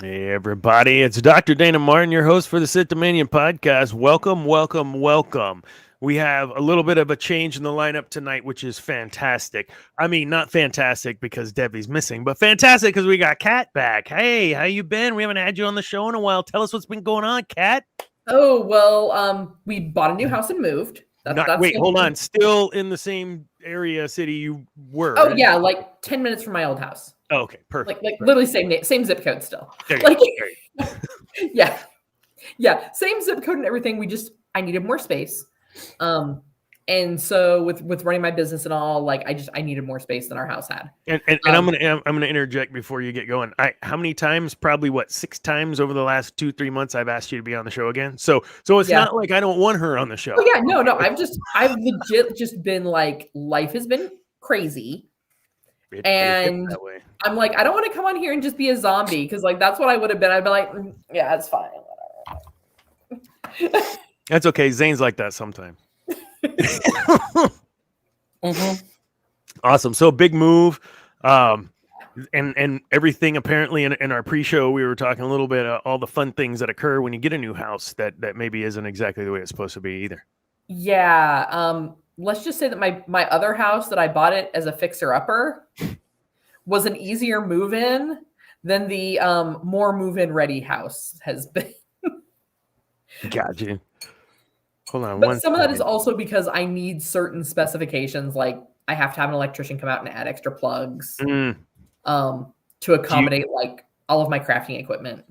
Hey, everybody. It's Dr. Dana Martin, your host for the Sith Dominion podcast. Welcome, welcome, welcome. We have a little bit of a change in the lineup tonight, which is fantastic. I mean, not fantastic because Debbie's missing, but fantastic because we got Kat back. Hey, how you been? We haven't had you on the show in a while. Tell us what's been going on, Kat. Oh, well, we bought a new house and moved. That's Wait, hold on. Still in the same area, city you were. Oh, yeah, like 10 minutes from my old house. Oh, okay, perfect. Like literally same zip code still. There you Like, go. yeah, same zip code and everything. I needed more space. And so with running my business and all, like I needed more space than our house had. And I'm gonna interject before you get going. How many times? Probably 6 times over the last 2-3 months I've asked you to be on the show again. So it's not like I don't want her on the show. Oh yeah, no. I've legit just been like, life has been crazy. And I'm like, I don't want to come on here and just be a zombie because like that's what I would have been. I'd be like, yeah, it's fine, whatever. That's okay. Zane's like that sometimes. Mm-hmm. Awesome. So big move. And everything apparently in our pre-show we were talking a little bit all the fun things that occur when you get a new house that maybe isn't exactly the way it's supposed to be either. Yeah. Let's just say that my other house that I bought it as a fixer-upper was an easier move-in than the more move-in ready house has been. Gotcha. Hold on. But some of that is also because I need certain specifications, like I have to have an electrician come out and add extra plugs to accommodate like all of my crafting equipment.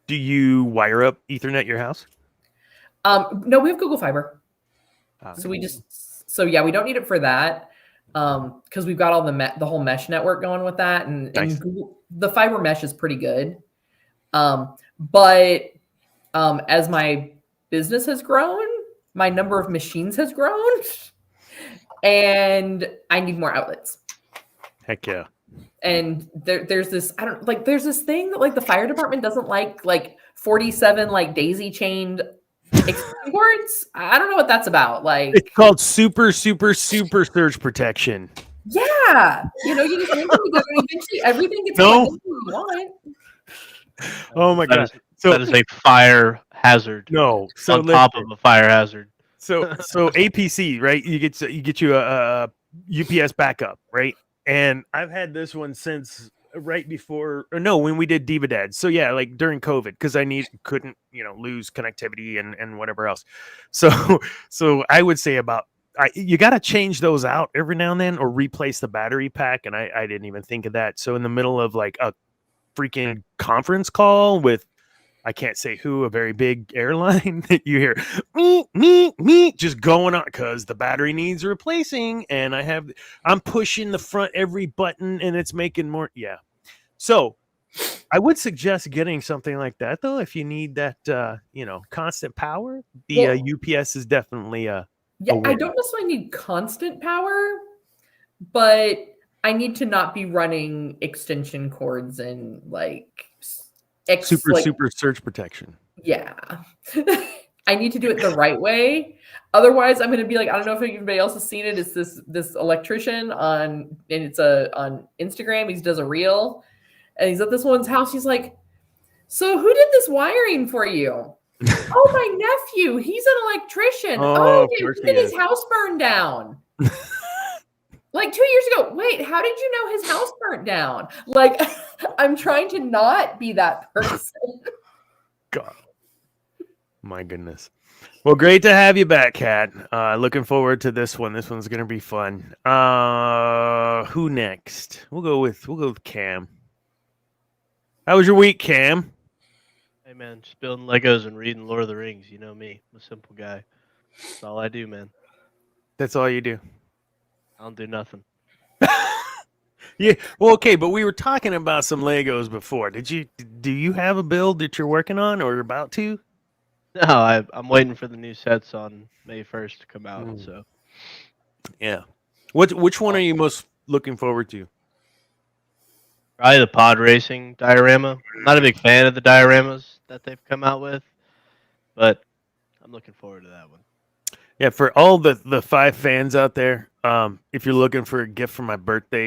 Do you wire up Ethernet your house? No, we have Google Fiber. So we we don't need it for that because we've got all the whole mesh network going with that, and Google, the fiber mesh is pretty good. But as my business has grown, my number of machines has grown, and I need more outlets. Heck yeah! And there's this there's this thing that like the fire department doesn't like 47 like daisy chained extension cords. I don't know what that's about. Like it's called super surge protection. Yeah, you just link them together and eventually everything gets what you want. Oh my god! So that is a fire hazard. No, so on top of a fire hazard. So APC, right? You get you a UPS backup, right? And I've had this one since right before, or no, when we did Diva Dad. So yeah, like during COVID, because I couldn't lose connectivity and whatever else. So I would say you got to change those out every now and then or replace the battery pack. And I didn't even think of that. So in the middle of like a freaking conference call with, I can't say who, a very big airline, you hear me just going on because the battery needs replacing, and I'm pushing the front every button and it's making more. Yeah. So I would suggest getting something like that though. If you need that, constant power, the UPS is definitely a I don't necessarily need constant power, but I need to not be running extension cords and like super surge protection. Yeah. I need to do it the right way. Otherwise, I'm going to be like, I don't know if anybody else has seen it. It's this electrician on Instagram. He does a reel and he's at this one's house. He's like, so who did this wiring for you? Oh, my nephew. He's an electrician. Oh yeah, he did his house burn down. Like 2 years ago. Wait, how did you know his house burnt down? Like, I'm trying to not be that person. God. My goodness. Well, great to have you back, Kat. Looking forward to this one. This one's going to be fun. Who next? We'll go with Cam. How was your week, Cam? Hey, man, just building Legos and reading Lord of the Rings. You know me. I'm a simple guy. That's all I do, man. That's all you do? I don't do nothing. Yeah, well, okay, but we were talking about some Legos before. Do you have a build that you're working on or about to? No, I'm waiting for the new sets on May 1st to come out. So, yeah. Which one are you most looking forward to? Probably the pod racing diorama. I'm not a big fan of the dioramas that they've come out with, but I'm looking forward to that one. Yeah, for all the 5 fans out there, if you're looking for a gift for my birthday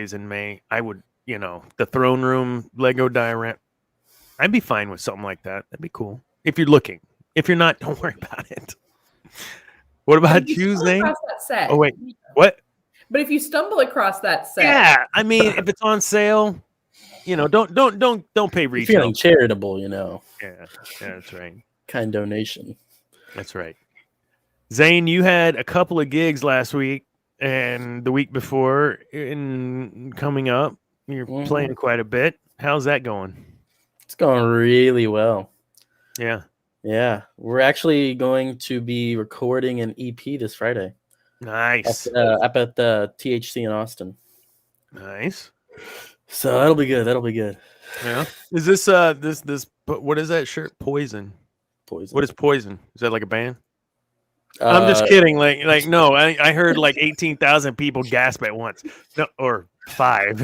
is in May. I would, the throne room Lego diorama. I'd be fine with something like that. That'd be cool. If you're looking. If you're not, don't worry about it. What But about if you you, stumble Zane? across that set, Oh wait, what? But if you stumble across that set, Yeah, I mean, if it's on sale, don't pay You're retail. feeling charitable, Yeah, that's right. kind donation. That's right. Zane, you had a couple of gigs last week and the week before in coming up. You're playing quite a bit. How's that going? It's going really well. Yeah. Yeah, we're actually going to be recording an EP this Friday. Nice. Up at the THC in Austin. Nice. So that'll be good. That'll be good. Yeah. Is this what is that shirt? Poison. Poison. What is Poison? Is that like a band? I'm just kidding. Like no, I heard like 18,000 people gasp at once. No, or 5.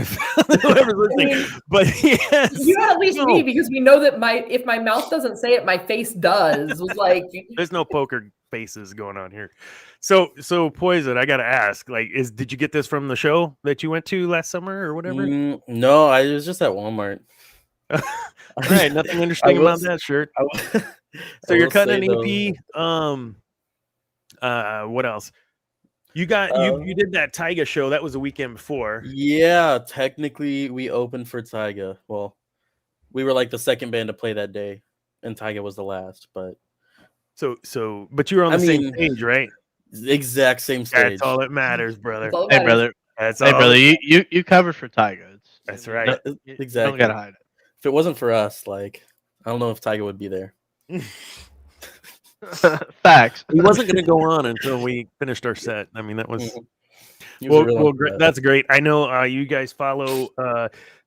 Whoever's listening. But yes. You at least me, because we know that if my mouth doesn't say it, my face does. Was like there's no poker faces going on here. So Poison, I gotta ask, like, did you get this from the show that you went to last summer or whatever? No, I was just at Walmart. All right, nothing interesting about that shirt. So you're cutting an EP. What else? You got you did that Tyga show. That was the weekend before. Yeah, technically we opened for Tyga. Well, we were like the second band to play that day, and Tyga was the last. But but you were on the same stage, right? Exact same stage. That's all that matters, brother. Hey, brother. That's hey, brother. You covered for Tyga. That's right. Exactly. You don't gotta hide it. If it wasn't for us, like, I don't know if Tyga would be there. Facts. He wasn't going to go on until we finished our set. I mean, that was great. That's great. I know you guys follow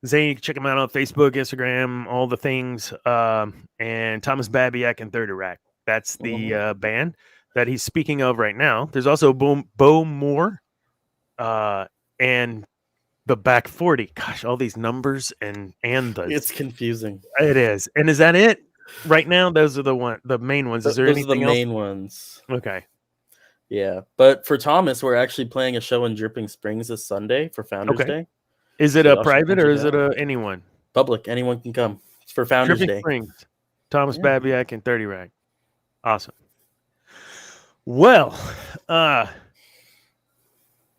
Zane. You can check him out on Facebook, Instagram, all the things. And Thomas Babiak and Third Iraq. That's the band that he's speaking of right now. There's also Bo Moore and the Back 40. Gosh, all these numbers and the it's confusing. It is. And is that it? Right now, those are the main ones. Is there anything else? Those are the main ones. Okay. Yeah, but for Thomas, we're actually playing a show in Dripping Springs this Sunday for Founders Day. Is it a private or is it anyone? Public. Anyone can come. It's for Founders Dripping Day. Springs. Thomas Babiak and 30 Rag. Awesome. Well,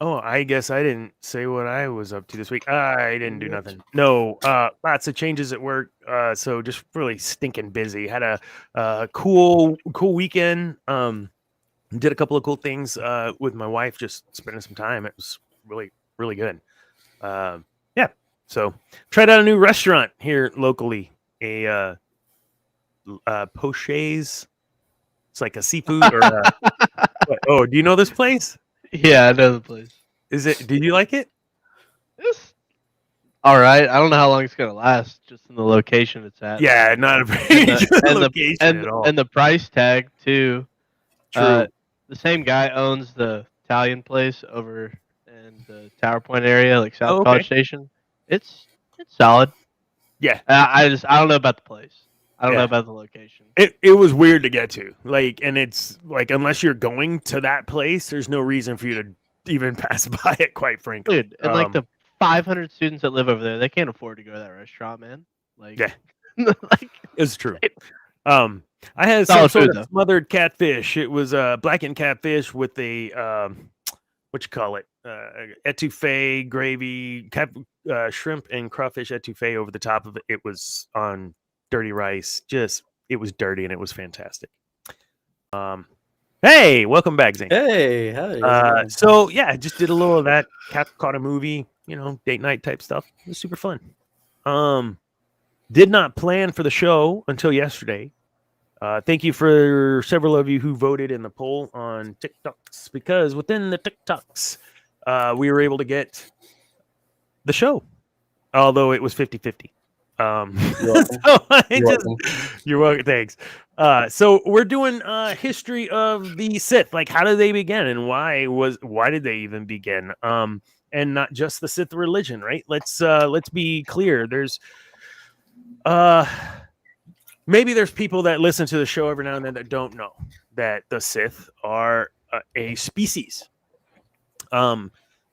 I guess I didn't say what I was up to this week. I didn't do nothing. No, lots of changes at work. So just really stinking busy. Had a cool weekend. Did a couple of cool things with my wife, just spending some time. It was really, really good. Yeah. So tried out a new restaurant here locally. A Poche's. It's like a seafood or oh, do you know this place? Yeah, I know the place. Is it? Did you like it? It's all right. I don't know how long it's gonna last, just in the location it's at. Yeah, not a very good location at all. And the price tag too. True. The same guy owns the Italian place over in the Tower Point area, like South College Station. It's solid. Yeah. I don't know about the place. I don't know about the location. It was weird to get to. Like, and it's like, unless you're going to that place, there's no reason for you to even pass by it, quite frankly. Dude, and like the 500 students that live over there, they can't afford to go to that restaurant, man. Like, yeah. like, it's true. I had some sort of smothered catfish. It was blackened catfish with a what you call it, etouffee gravy, shrimp and crawfish etouffee over the top of it. It was on dirty rice. Just it was dirty and it was fantastic. Hey, welcome back, Zane. Hey, hi. So yeah, I just did a little of that. Caught a movie, date night type stuff. It was super fun. Did not plan for the show until yesterday. Thank you for several of you who voted in the poll on TikToks, because within the TikToks, we were able to get the show, although it was 50-50. You're welcome. Thanks. So we're doing history of the Sith. Like, how did they begin, and why did they even begin? And not just the Sith religion, right? Let's be clear. There's maybe there's people that listen to the show every now and then that don't know that the Sith are a species.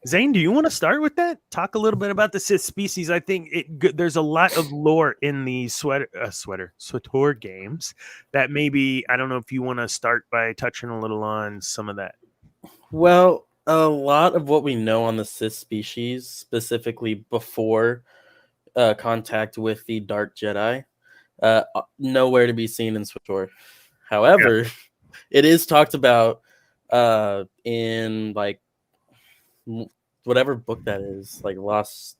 Zane, do you want to start with that? Talk a little bit about the Sith species. I think there's a lot of lore in the SWTOR games that maybe, I don't know if you want to start by touching a little on some of that. Well, a lot of what we know on the Sith species, specifically before contact with the Dark Jedi, nowhere to be seen in SWTOR. However, it is talked about in like whatever book that is, like Lost.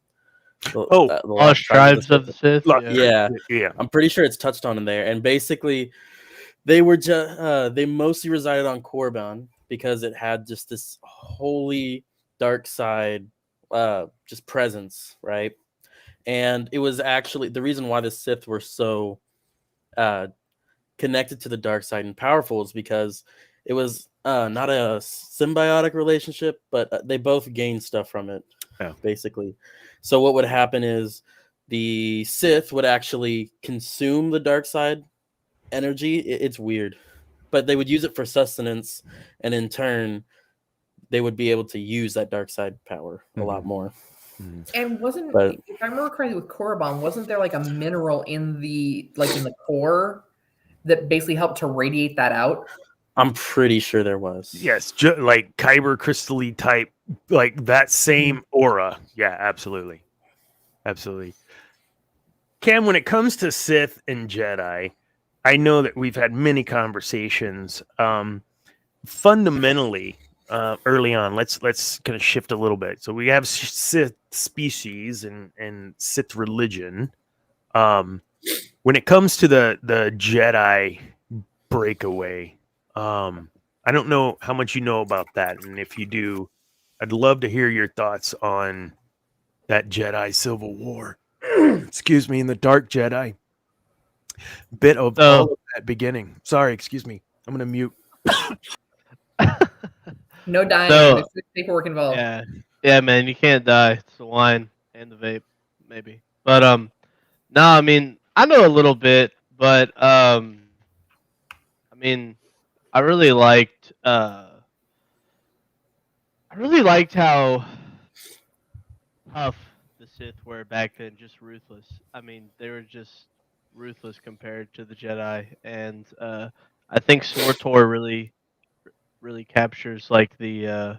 Lost Tribes of the Sith. Yeah, I'm pretty sure it's touched on in there. And basically, they were they mostly resided on Korriban because it had just this holy dark side, just presence, right? And it was actually the reason why the Sith were so connected to the dark side and powerful is because it was not a symbiotic relationship, but they both gained stuff from it, basically. So what would happen is the Sith would actually consume the dark side energy. It's weird, but they would use it for sustenance, and in turn, they would be able to use that dark side power a lot more. And if I remember correctly with Korriban, wasn't there like a mineral in the core that basically helped to radiate that out? I'm pretty sure there was. Yes, like kyber crystally type, like that same aura. Yeah, absolutely. Absolutely. Cam, when it comes to Sith and Jedi, I know that we've had many conversations. Fundamentally, early on, let's kind of shift a little bit. So we have Sith species and Sith religion. When it comes to the Jedi breakaway, I don't know how much you know about that, and if you do, I'd love to hear your thoughts on that Jedi Civil War. Excuse me, in the Dark Jedi. Bit of all of that beginning. Sorry, excuse me. I'm gonna mute. No dying. There's paperwork involved. Yeah, man, you can't die. It's the wine and the vape, maybe. But no, I mean, I know a little bit, but I mean, I really liked how tough the Sith were back then, just ruthless. I mean, they were just ruthless compared to the Jedi, and I think SWTOR really captures like the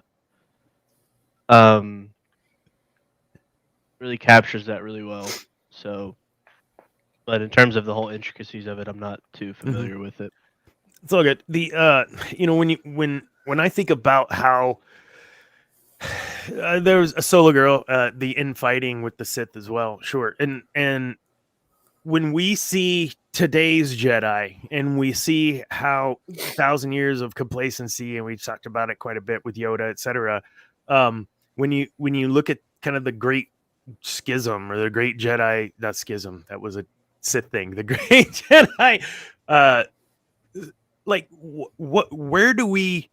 really captures that really well. So, but in terms of the whole intricacies of it, I'm not too familiar with it. It's all good. The when I think about how there was a solo girl, the infighting with the Sith as well, sure, and when we see today's Jedi and we see how 1,000 years of complacency, and we've talked about it quite a bit with Yoda, etc. When you look at kind of the great schism or the great Jedi, not schism, that was a Sith thing, the great Jedi, like where do we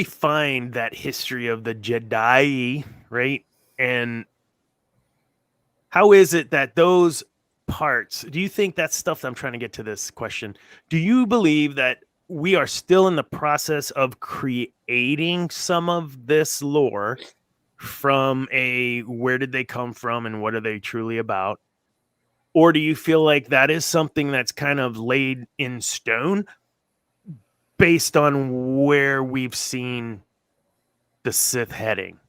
find that history of the Jedi, right? And how is it that those parts, do you think that's stuff that I'm trying to get to this question? Do you believe that we are still in the process of creating some of this lore from where did they come from and what are they truly about? Or do you feel like that is something that's kind of laid in stone based on where we've seen the Sith heading?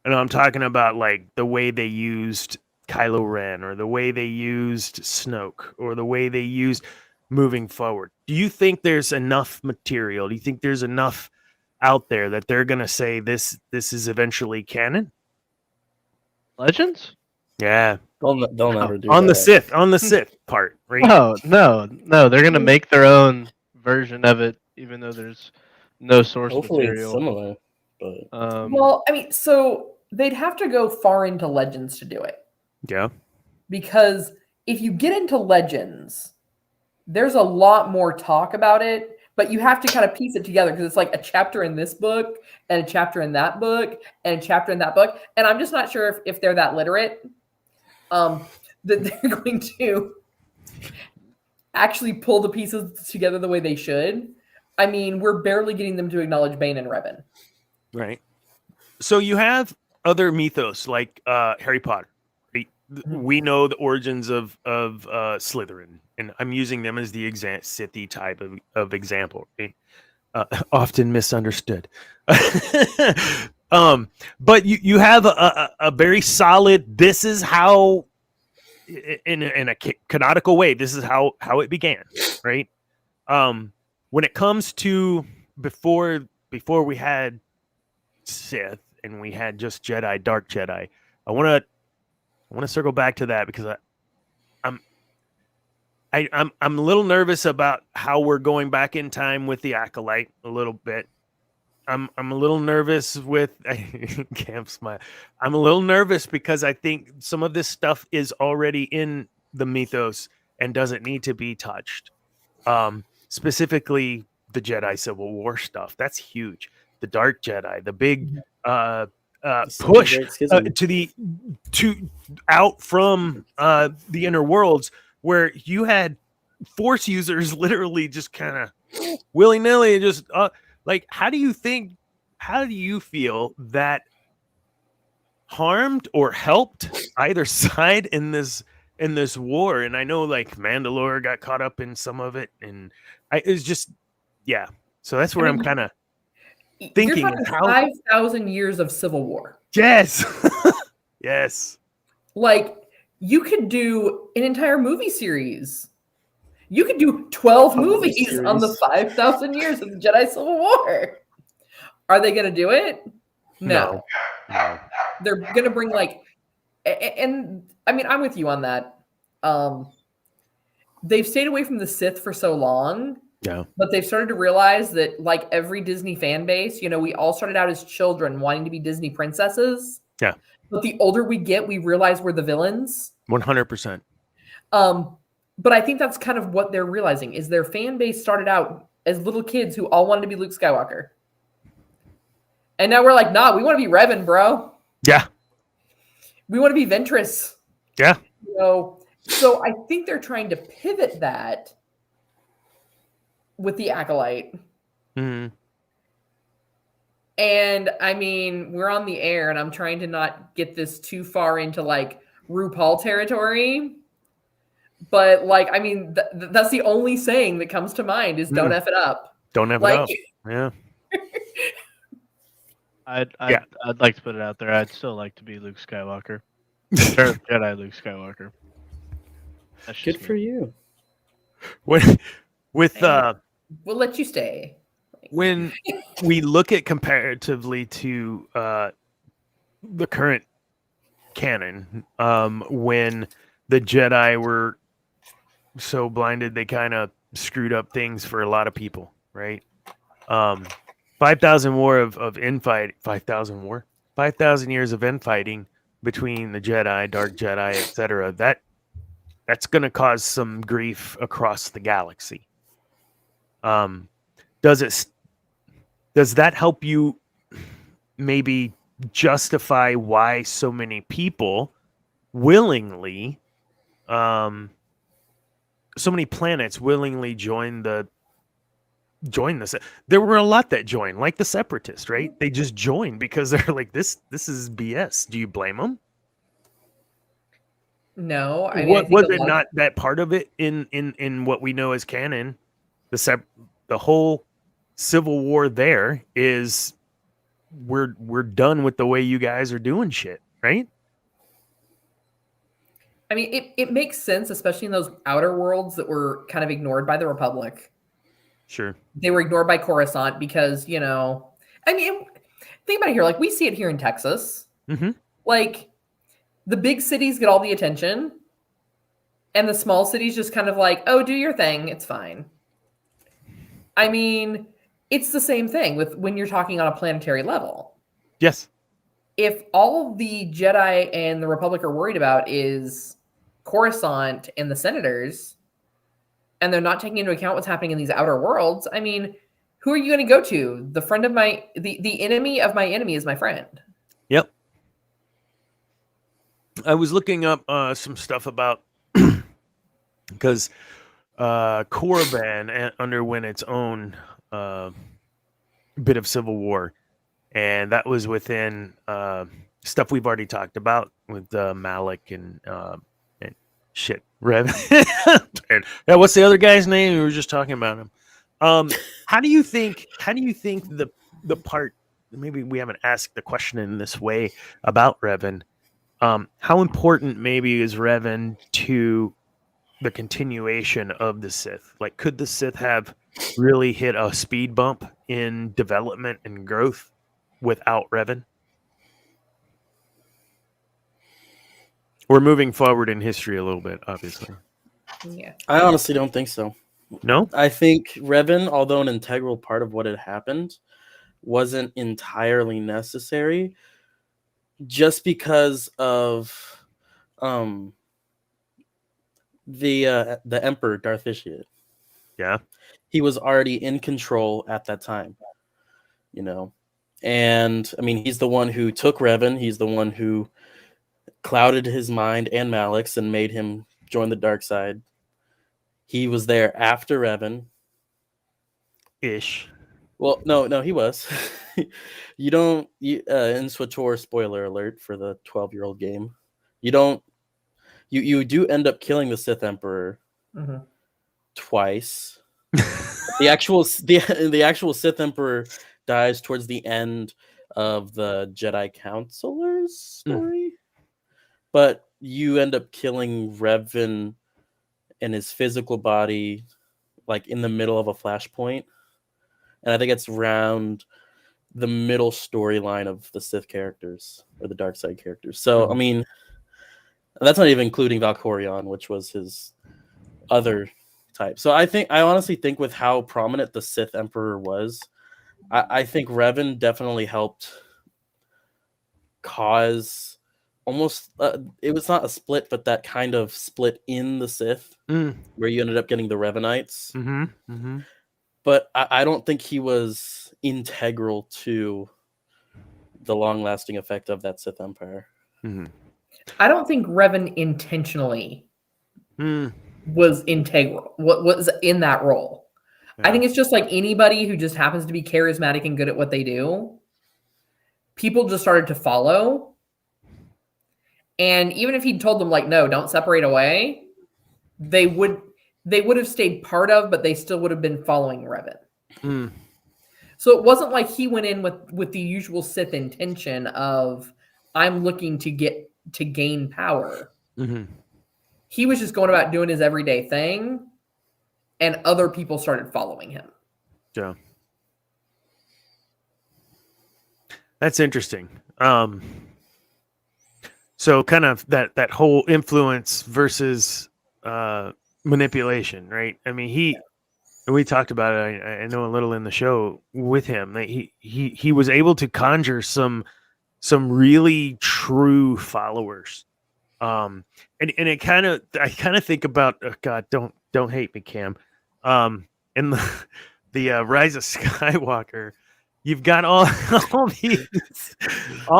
And I'm talking about like the way they used Kylo Ren or the way they used Snoke or the way they used moving forward. Do you think there's enough material? Do you think there's enough out there that they're going to say this is eventually canon? Legends? Yeah. They'll never do on that. On the Sith part, right? No. They're going to make their own version of it, even though there's no source Hopefully material. it's similar. But Well, I mean, so they'd have to go far into Legends to do it. Yeah. Because if you get into Legends, there's a lot more talk about it, but you have to kind of piece it together because it's like a chapter in this book and a chapter in that book and a chapter in that book. And I'm just not sure if they're that literate that they're going to actually pull the pieces together the way they should. I mean, we're barely getting them to acknowledge Bane and Revan. Right. So you have other mythos like Harry Potter. Right? We know the origins of Slytherin, and I'm using them as the Sithy type of example. Right? Often misunderstood. But you have a very solid. This is how, in a canonical way, this is how it began, right? When it comes to before we had Sith and we had just Jedi, Dark Jedi, I want to circle back to that because I'm a little nervous about how we're going back in time with the Acolyte a little bit. I'm a little nervous with Camp Smile. I'm a little nervous because I think some of this stuff is already in the mythos and doesn't need to be touched. Specifically the Jedi Civil War stuff. That's huge. The Dark Jedi, the big push to out from the inner worlds, where you had Force users literally just kind of willy-nilly just like, how do you feel that harmed or helped either side in this war? And I know like Mandalore got caught up in some of it, and it's just, yeah. So that's where I'm kind of thinking, you're talking 5,000 years of civil war. Yes. Yes. Like, you could do an entire movie series. You could do 12 movies on the 5,000 years of the Jedi Civil War. Are they going to do it? No. They're going to bring like, and I mean, I'm with you on that. They've stayed away from the Sith for so long. Yeah. But they've started to realize that, like every Disney fan base, we all started out as children wanting to be Disney princesses. Yeah. But the older we get, we realize we're the villains. 100%. But I think that's kind of what they're realizing is their fan base started out as little kids who all wanted to be Luke Skywalker. And now we're like, nah, we want to be Revan, bro. Yeah. We want to be Ventress. Yeah. So I think they're trying to pivot that with the Acolyte. Mm-hmm. And I mean, we're on the air and I'm trying to not get this too far into like RuPaul territory. But like, I mean, that's the only saying that comes to mind is don't F it up. Don't F it up. Yeah. I'd like to put it out there. I'd still like to be Luke Skywalker. Jedi Luke Skywalker. That's good for you. With we'll let you stay. When we look at comparatively to the current canon, when the Jedi were so blinded they kind of screwed up things for a lot of people, right? 5,000 war of infight, 5,000 years of infighting between the Jedi, Dark Jedi, etc. That's going to cause some grief across the galaxy. Does that help you maybe justify why so many people willingly, so many planets willingly join this? There were a lot that joined, like the Separatists, right? They just joined because they're like, this is BS. Do you blame them? No. I mean, what was it not that part of it in what we know as canon? The whole Civil War there is we're done with the way you guys are doing shit, right? I mean, it makes sense, especially in those outer worlds that were kind of ignored by the Republic. Sure. They were ignored by Coruscant because, I mean, think about it here. Like, we see it here in Texas. Mm-hmm. Like, the big cities get all the attention, and the small cities just kind of like, oh, do your thing. It's fine. I mean, it's the same thing with when you're talking on a planetary level. Yes. If all the Jedi and the Republic are worried about is Coruscant and the senators, and they're not taking into account what's happening in these outer worlds, I mean, who are you going to go to? The friend of the enemy of my enemy is my friend. Yep. I was looking up some stuff about because Korriban underwent its own bit of civil war, and that was within stuff we've already talked about with Malik and shit, Rev. And, yeah, what's the other guy's name? We were just talking about him. How do you think the part? Maybe we haven't asked the question in this way about Revan. How important maybe is Revan to the continuation of the Sith? Like, could the Sith have really hit a speed bump in development and growth without Revan? We're moving forward in history a little bit, obviously. Yeah. I honestly don't think so. No? I think Revan, although an integral part of what had happened, wasn't entirely necessary just because of the Emperor Darth Vitiate. Yeah. He was already in control at that time, you know. And I mean, he's the one who took Revan. He's the one who clouded his mind and Malik's and made him join the dark side. He was there after Revan. Ish. Well, no, he was. In SWTOR, spoiler alert for the 12-year-old game, you do end up killing the Sith Emperor twice. the actual Sith Emperor dies towards the end of the Jedi Counselor's story, but you end up killing Revan in his physical body, like in the middle of a flashpoint. And I think it's around the middle storyline of the Sith characters or the dark side characters. So, I mean, that's not even including Valkorion, which was his other type. So I honestly think with how prominent the Sith Emperor was, I think Revan definitely helped cause almost, it was not a split, but that kind of split in the Sith where you ended up getting the Revanites. But I don't think he was integral to the long-lasting effect of that Sith Empire. I don't think Revan intentionally was integral. What was in that role? Yeah. I think it's just like anybody who just happens to be charismatic and good at what they do. People just started to follow. And even if he'd told them, like, no, don't separate away, they would have stayed part of, but they still would have been following Revan. So it wasn't like he went in with the usual Sith intention of, I'm looking to gain power. He was just going about doing his everyday thing, and other people started following him. Yeah. That's interesting. So kind of that whole influence versus manipulation, right? I mean, we talked about it. I know a little in the show with him that he was able to conjure some really true followers. And I kind of think about, oh God, don't hate me, Cam. In the Rise of Skywalker, you've got all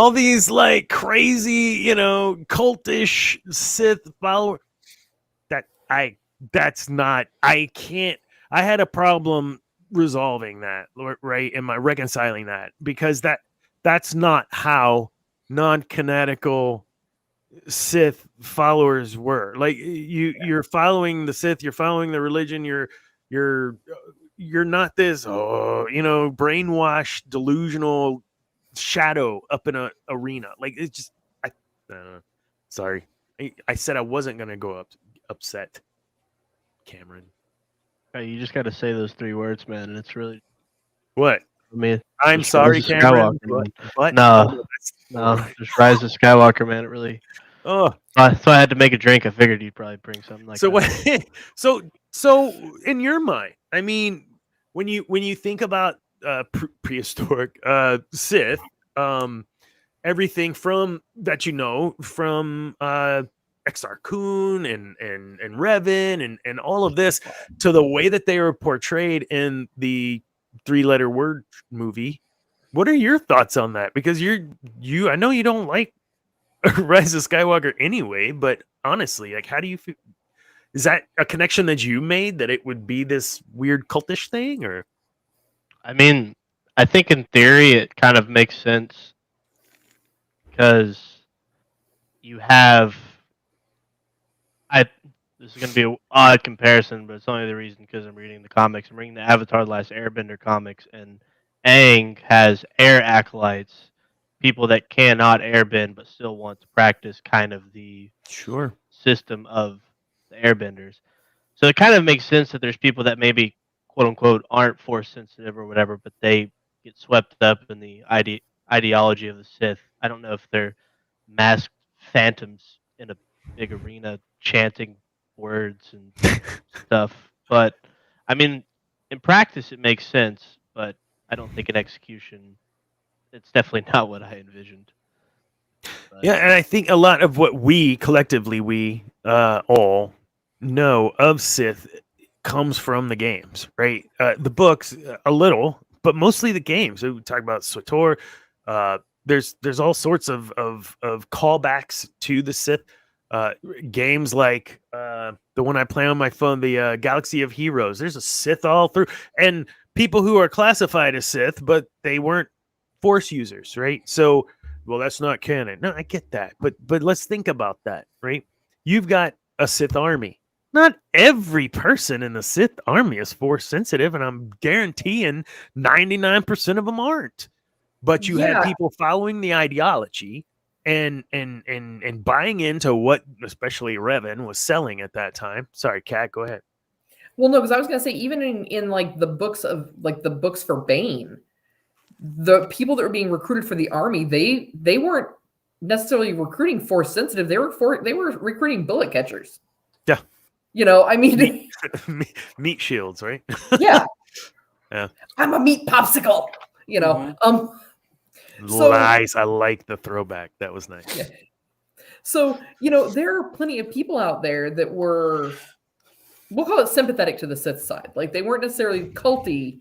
these like crazy, cultish Sith followers. I had a problem resolving that, right? Am I reconciling that? Because that's not how non-canonical Sith followers were. Like you're following the Sith, you're following the religion, you're not this brainwashed, delusional shadow up in an arena. Like it's just sorry. I said I wasn't gonna go upset Cameron. Hey, you just got to say those 3 words, man, and it's really what. I mean, I'm sorry, Cameron. What? No, just Rise of Skywalker, man. It really. Oh, so I had to make a drink. I figured you'd probably bring something like that. So in your mind, I mean, when you think about prehistoric Sith, everything from that from Exar Kun and Revan and all of this to the way that they were portrayed in the 3-letter word movie. What are your thoughts on that? Because I know you don't like Rise of Skywalker anyway, but honestly, like, how do you feel? Is that a connection that you made that it would be this weird cultish thing, or? I mean, I think in theory it kind of makes sense because you have. This is going to be an odd comparison, but it's only the reason because I'm reading the comics. I'm reading the Avatar: The Last Airbender comics, and Aang has air acolytes, people that cannot airbend but still want to practice kind of the Sure. system of the airbenders. So it kind of makes sense that there's people that maybe quote unquote aren't force sensitive or whatever, but they get swept up in the ideology of the Sith. I don't know if they're masked phantoms in a big arena chanting words and stuff, but I mean, in practice it makes sense, but I don't think in execution it's definitely not what I envisioned. But, Yeah, and I think a lot of what we collectively all know of Sith comes from the games, right? The books a little, but mostly the games. So we talk about SWTOR. There's all sorts of callbacks to the Sith. Games like the one I play on my phone, the Galaxy of Heroes. There's a Sith all through, and people who are classified as Sith, but they weren't Force users, right? So, well, that's not canon. No, I get that, but let's think about that, right? You've got a Sith army. Not every person in the Sith army is Force sensitive, and I'm guaranteeing 99% of them aren't. But you had people following the ideology and buying into what especially Revan was selling at that time. Sorry, Kat, go ahead. Well, no, because I was gonna say even in like the books for Bane, the people that were being recruited for the army, they weren't necessarily recruiting Force sensitive. They were recruiting bullet catchers. Yeah. You know, I mean, meat shields, right? Yeah. Yeah. I'm a meat popsicle. You know, Nice. I like the throwback. That was nice. Yeah. So, you know, there are plenty of people out there that were, we'll call it sympathetic to the Sith side. Like they weren't necessarily culty,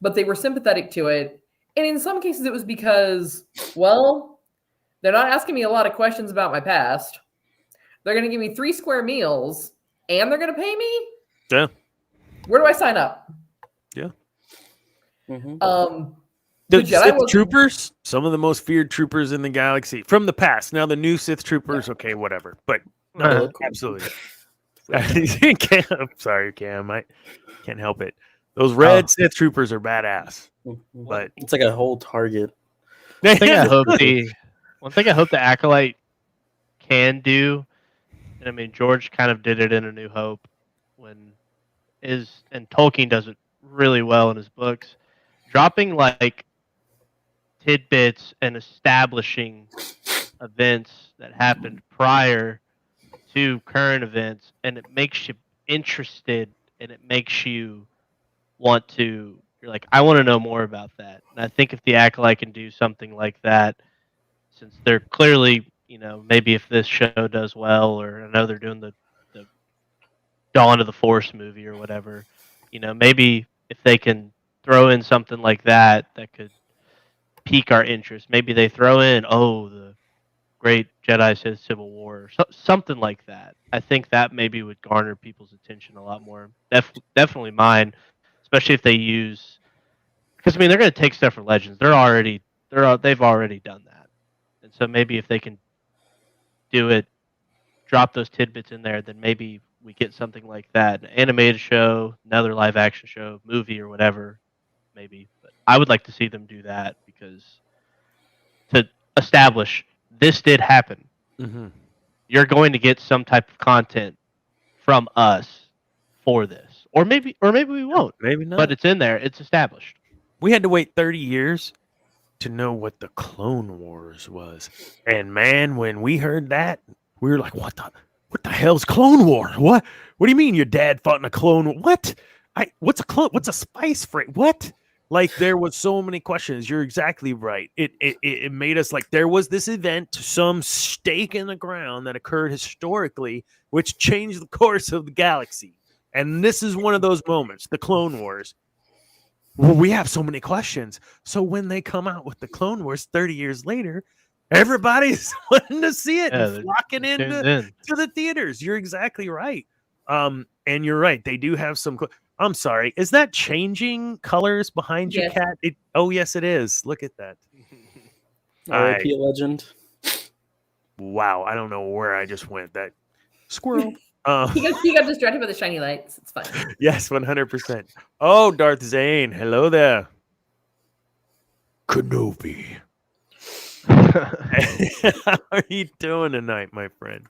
but they were sympathetic to it. And in some cases it was because, well, they're not asking me a lot of questions about my past. They're going to give me 3 square meals and they're going to pay me? Yeah. Where do I sign up? Yeah. The Sith troopers, some of the most feared troopers in the galaxy from the past. Now the new Sith troopers, okay, whatever. But no, absolutely. I'm sorry, Cam. I can't help it. Those red Sith troopers are badass. But it's like a whole target. One thing I hope the Acolyte can do, and I mean George kind of did it in A New Hope, and Tolkien does it really well in his books, dropping like tidbits and establishing events that happened prior to current events, and it makes you interested and it makes you want to, you're like, I want to know more about that. And I think if the Acolyte can do something like that, since they're clearly, you know, maybe if this show does well, or I know they're doing the Dawn of the Force movie or whatever, you know, maybe if they can throw in something like that could pique our interest. Maybe they throw in, the Great Jedi Sith Civil War, or something like that. I think that maybe would garner people's attention a lot more. Definitely mine, especially if they use, because I mean they're going to take stuff from Legends. They've already done that, and so maybe if they can do it, drop those tidbits in there, then maybe we get something like that, an animated show, another live action show, movie, or whatever, maybe. But I would like to see them do that, because to establish this did happen, you're going to get some type of content from us for this, or maybe we won't. Maybe not. But it's in there. It's established. We had to wait 30 years to know what the Clone Wars was, and man, when we heard that, we were like, "What the hell's Clone War? What do you mean your dad fought in a Clone War? What? What's a clone? What's a spice freight? What?" Like there was so many questions. You're exactly right. It made us like there was this event, some stake in the ground that occurred historically, which changed the course of the galaxy. And this is one of those moments, the Clone Wars. Well, we have so many questions. So when they come out with the Clone Wars 30 years later, everybody's wanting to see it and flocking to the theaters. You're exactly right. And you're right. They do have some. I'm sorry. Is that changing colors behind you, Yes. Cat? Oh, yes, it is. Look at that. R.I.P. a legend. Wow. I don't know where I just went. That squirrel. He got distracted by the shiny lights. It's fine. Yes, 100%. Oh, Darth Zane. Hello there. Kenobi. How are you doing tonight, my friend?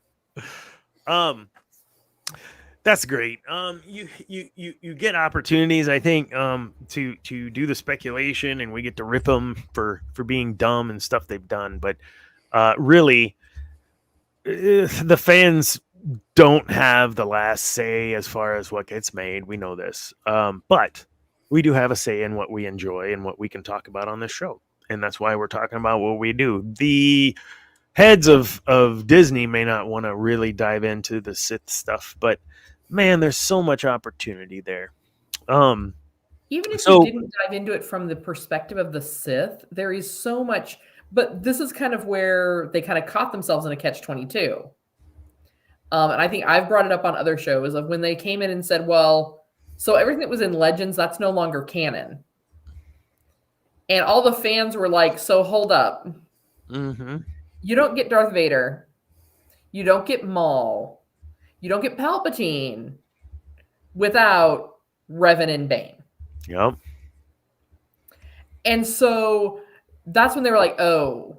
That's great. You get opportunities, I think, to do the speculation, and we get to rip them for being dumb and stuff they've done. But really, the fans don't have the last say as far as what gets made. We know this, but we do have a say in what we enjoy and what we can talk about on this show, and that's why we're talking about what we do. The heads of Disney may not want to really dive into the Sith stuff, but man, there's so much opportunity there. Even if you didn't dive into it from the perspective of the Sith, there is so much. But this is kind of where they kind of caught themselves in a catch-22. And I think I've brought it up on other shows of when they came in and said, well, so everything that was in Legends, that's no longer canon. And all the fans were like, so hold up. Mm-hmm. You don't get Darth Vader. You don't get Maul. You don't get Palpatine without Revan and Bane. Yep. And so that's when they were like, oh,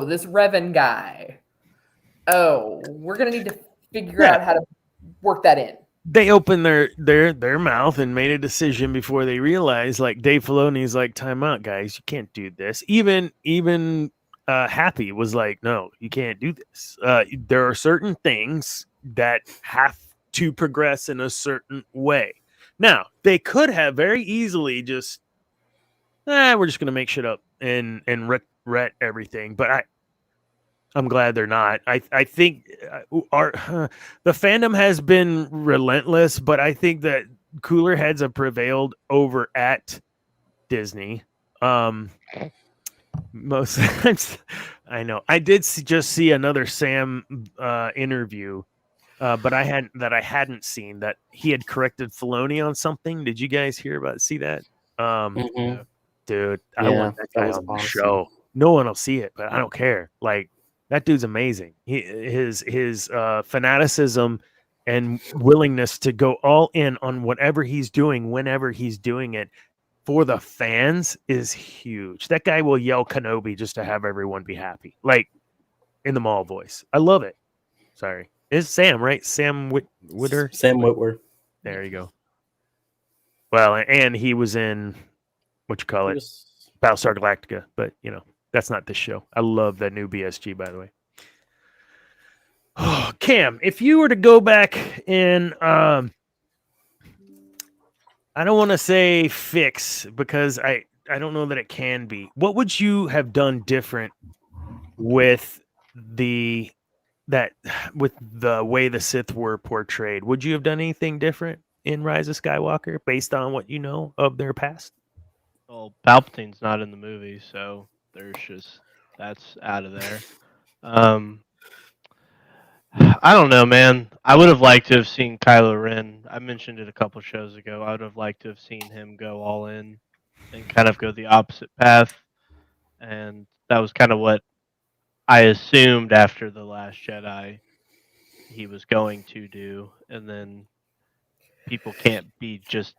this Revan guy. Oh, we're going to need to figure out how to work that in. They opened their mouth and made a decision before they realized, like Dave Filoni's like, time out, guys, you can't do this. Even Happy was like, no, you can't do this. There are certain things that have to progress in a certain way. Now, they could have very easily just, we're just gonna make shit up and ret everything. But I'm glad they're not. I think the fandom has been relentless, but I think that cooler heads have prevailed over at Disney. Most times, I know. I did just see another Sam interview, but I hadn't seen that he had corrected Filoni on something. Did you guys see that? Dude, I want that guy on the show. No one will see it, but I don't care. Like, that dude's amazing. His fanaticism and willingness to go all in on whatever he's doing, whenever he's doing it, for the fans is huge. That guy will yell Kenobi just to have everyone be happy, like in the Maul voice. I love it. Sorry, it's Sam, right? Sam Witter. Sam Witwer. There you go. Well, and he was in Battlestar Galactica, but that's not this show. I love that new BSG, by the way. Oh, Cam, if you were to go back and I don't want to say fix, because I don't know that it can be. What would you have done different with the way the Sith were portrayed? Would you have done anything different in Rise of Skywalker based on what you know of their past? Well, Palpatine's not in the movie, so that's out of there. I don't know, man. I would have liked to have seen Kylo Ren. I mentioned it a couple shows ago. I would have liked to have seen him go all in and kind of go the opposite path. And that was kind of what I assumed after The Last Jedi he was going to do. And then people can't be just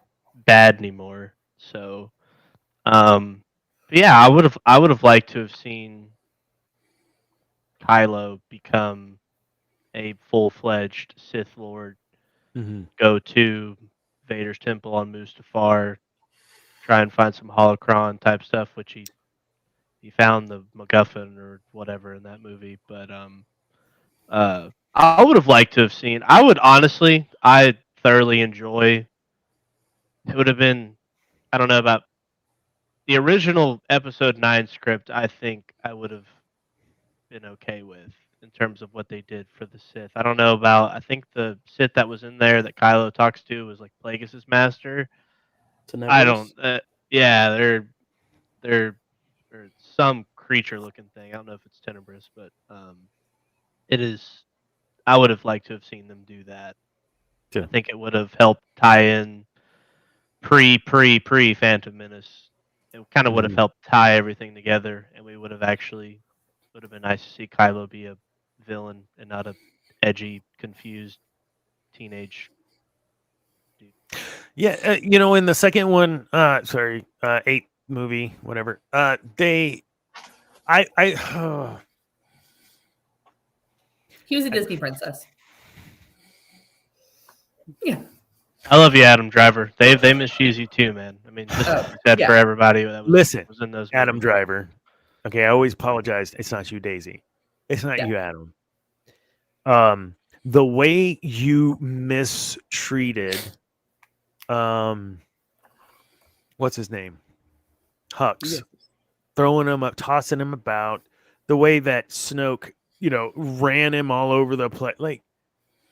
bad anymore. So, but yeah, I would have liked to have seen Kylo become a full-fledged Sith Lord, go to Vader's temple on Mustafar, try and find some holocron type stuff, which he found the MacGuffin or whatever in that movie. But I would have liked to have seen. I thoroughly enjoy. It would have been, I don't know about the original Episode 9 script. I think I would have been okay with, in terms of what they did for the Sith. I don't know about. I think the Sith that was in there that Kylo talks to was like Plagueis' master. I don't. Yeah, they're some creature-looking thing. I don't know if it's Tenebrous, but it is. I would have liked to have seen them do that. Yeah. I think it would have helped tie in pre Phantom Menace. It kind of would have helped tie everything together, and we would have been nice to see Kylo be a villain and not a edgy, confused teenage dude. Yeah, you know, in the second one, 8 movie, whatever. He was a Disney princess. Yeah. I love you, Adam Driver. They misuse you too, man. I mean, just as you said yeah. for everybody that was in those Adam movies. Driver. Okay, I always apologize. It's not you, Daisy. It's not you, Adam. The way you mistreated, what's his name? Hux. Throwing him up, tossing him about. The way that Snoke, you know, ran him all over the place. Like,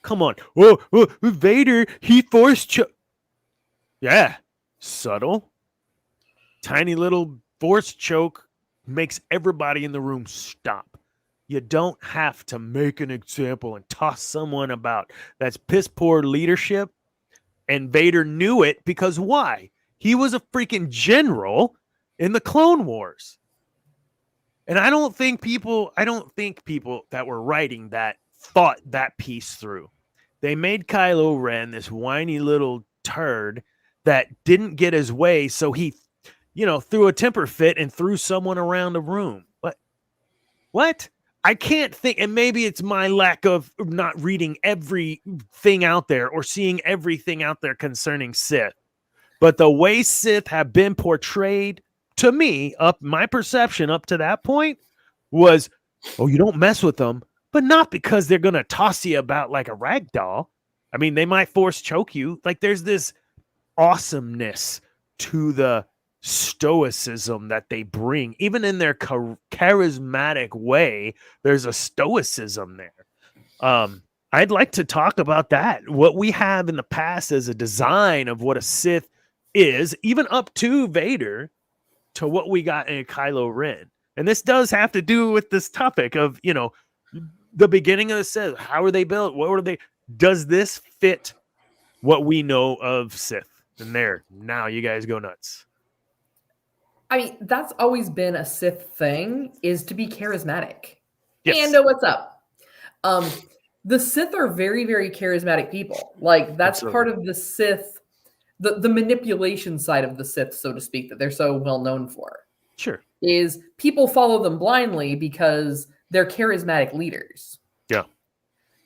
come on. Oh, Vader, he yeah. Subtle. Tiny little force choke makes everybody in the room stop. You don't have to make an example and toss someone about. That's piss poor leadership. And Vader knew it because why? He was a freaking general in the Clone Wars. And I don't think people that were writing that thought that piece through. They made Kylo Ren this whiny little turd that didn't get his way, so he, you know, threw a temper fit and threw someone around the room. What? I can't think, and maybe it's my lack of not reading everything out there or seeing everything out there concerning Sith. But the way Sith have been portrayed, to me, my perception up to that point was, oh, you don't mess with them, but not because they're going to toss you about like a rag doll. I mean, they might force choke you. Like, there's this awesomeness to the stoicism that they bring. Even in their charismatic way, there's a stoicism there. I'd like to talk about that. What we have in the past as a design of what a Sith is, even up to Vader, to what we got in Kylo Ren. And this does have to do with this topic of, you know, the beginning of the Sith. How are they built? What were they? Does this fit what we know of Sith? And there, now you guys go nuts. I mean, that's always been a Sith thing, is to be charismatic. Yes. And know what's up. The Sith are very, very charismatic people. Like, that's part of the Sith, the manipulation side of the Sith, so to speak, that they're so well known for. Sure. Is people follow them blindly because they're charismatic leaders. Yeah.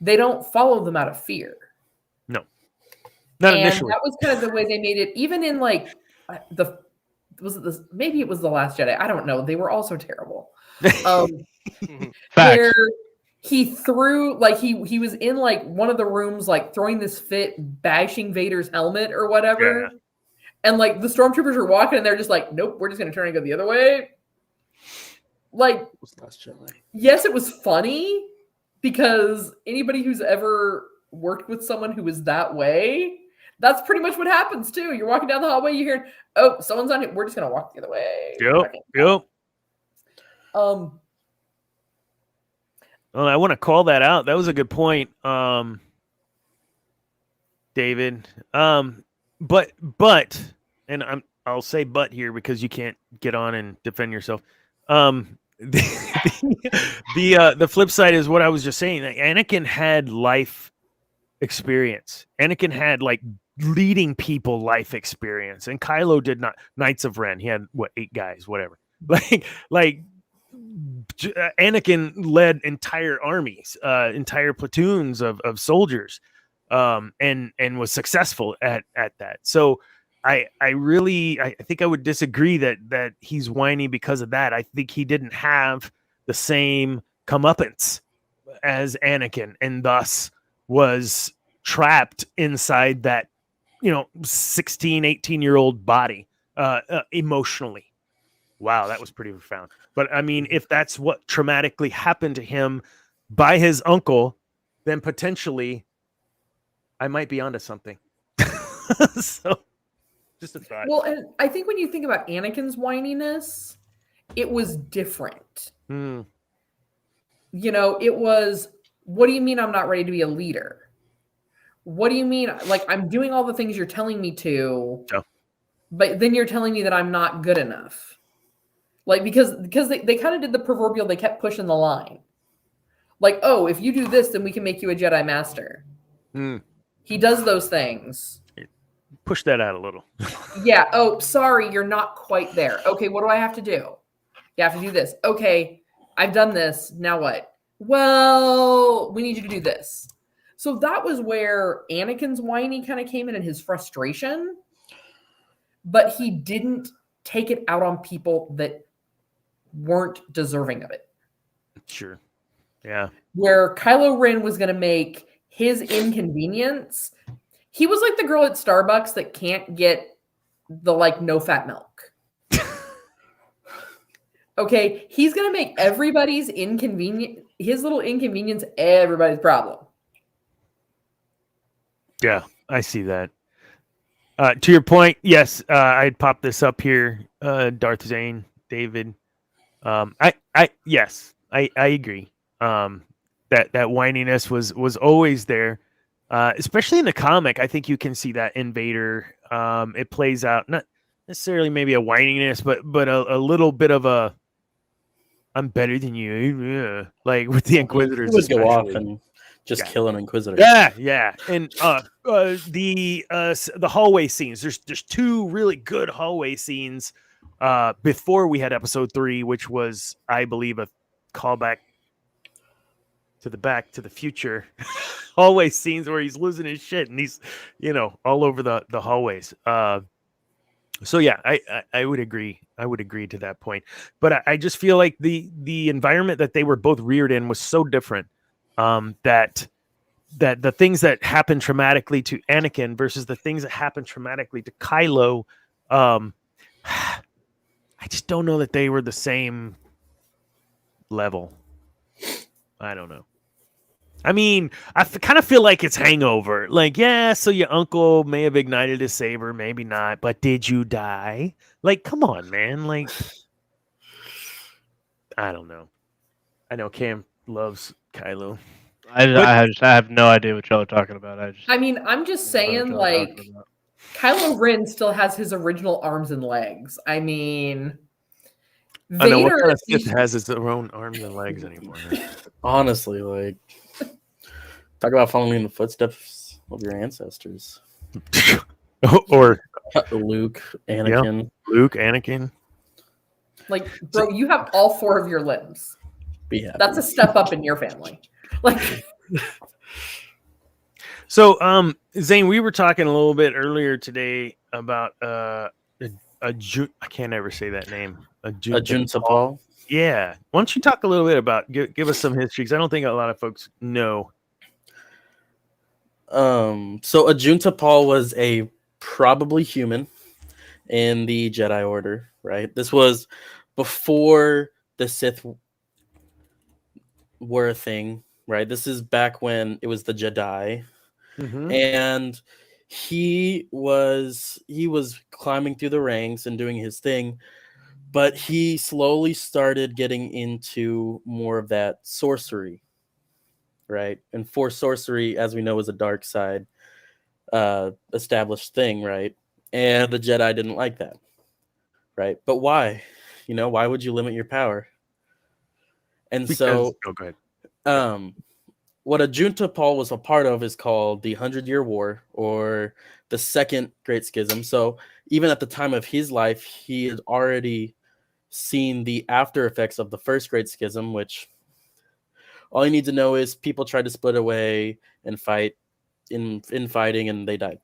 They don't follow them out of fear. No. Not and initially. That was kind of the way they made it, even in like maybe it was The Last Jedi. I don't know. They were also terrible. Where he threw, like, he was in like one of the rooms, like throwing this fit, bashing Vader's helmet or whatever. Yeah. And like the stormtroopers are walking and they're just like, nope, we're just going to turn and go the other way. Like, yes, it was funny because anybody who's ever worked with someone who is that way, that's pretty much what happens too. You're walking down the hallway, you hear, oh, someone's on it. We're just going to walk the other way. Yep. Well, I want to call that out. That was a good point, David. But, and I'll say but here because you can't get on and defend yourself. The flip side is what I was just saying. That Anakin had life experience. Anakin had like leading people life experience, and Kylo did not. Knights of Ren. He had 8 guys, whatever. Like. Anakin led entire armies, entire platoons of soldiers, and was successful at that. So I think I would disagree that he's whiny because of that. I think he didn't have the same comeuppance as Anakin, and thus was trapped inside that, 16, 18-year-old body emotionally. Wow, that was pretty profound. But I mean, if that's what traumatically happened to him by his uncle, then potentially I might be onto something. So, just a thought. Well, and I think when you think about Anakin's whininess, it was different. It was, what do you mean I'm not ready to be a leader? What do you mean? Like, I'm doing all the things you're telling me to. Yeah. but then you're telling me that I'm not good enough. Like, because they kind of did the proverbial, they kept pushing the line. Like, oh, if you do this, then we can make you a Jedi Master. He does those things. Push that out a little. Yeah. Oh, sorry, you're not quite there. Okay, what do I have to do? You have to do this. Okay, I've done this. Now what? Well, we need you to do this. So that was where Anakin's whiny kind of came in and his frustration. But he didn't take it out on people that weren't deserving of it. Sure. Yeah. Where Kylo Ren was going to make his inconvenience. He was like the girl at Starbucks that can't get the like no fat milk. Okay, he's going to make everybody's his little inconvenience, everybody's problem. Yeah, I see that. To your point, yes, I'd pop this up here. Darth Zane, David. I agree. That whininess was always there, especially in the comic. I think you can see that in Vader. It plays out not necessarily maybe a whininess, but a little bit of a I'm better than you, yeah. Like with the Inquisitors. He would go off and just kill an Inquisitor. Yeah, and the hallway scenes. There's two really good hallway scenes before we had Episode 3, which was, I believe, a callback to the Back to the Future hallway scenes where he's losing his shit and he's all over the hallways. So yeah, I would agree. I would agree to that point. But I just feel like the environment that they were both reared in was so different. That the things that happen traumatically to Anakin versus the things that happen traumatically to Kylo, I just don't know that they were the same level. I don't know. I mean, I kind of feel like it's Hangover. Like, yeah, so your uncle may have ignited his saber, maybe not, but did you die? Like, come on, man. Like, I don't know. I know Cam loves Kylo. I have no idea what y'all are talking about. I'm just saying, like, Kylo Ren still has his original arms and legs. I mean, I know what kind of Sith has his own arms and legs anymore. Honestly, like, talk about following in the footsteps of your ancestors. Or Luke, Anakin. Yeah, Luke, Anakin. Like, bro, you have all four of your limbs. Be happy. That's a step up in your family. Like, so, Zane, we were talking a little bit earlier today about I can't ever say that name. Ajunta Paul. Yeah. Why don't you talk a little bit about give us some history? Because I don't think a lot of folks know. So Ajunta Paul was a probably human in the Jedi Order, right? This was before the Sith were a thing, right? This is back when it was the Jedi, and he was climbing through the ranks and doing his thing, but he slowly started getting into more of that sorcery, right? And for sorcery, as we know, is a dark side established thing, right? And the Jedi didn't like that, right? But why? Why would you limit your power? And so, go ahead. What Ajunta Paul was a part of is called the 100-Year War, or the Second Great Schism. So even at the time of his life, he had already seen the after effects of the First Great Schism, which all you need to know is people tried to split away and fight in fighting, and they died.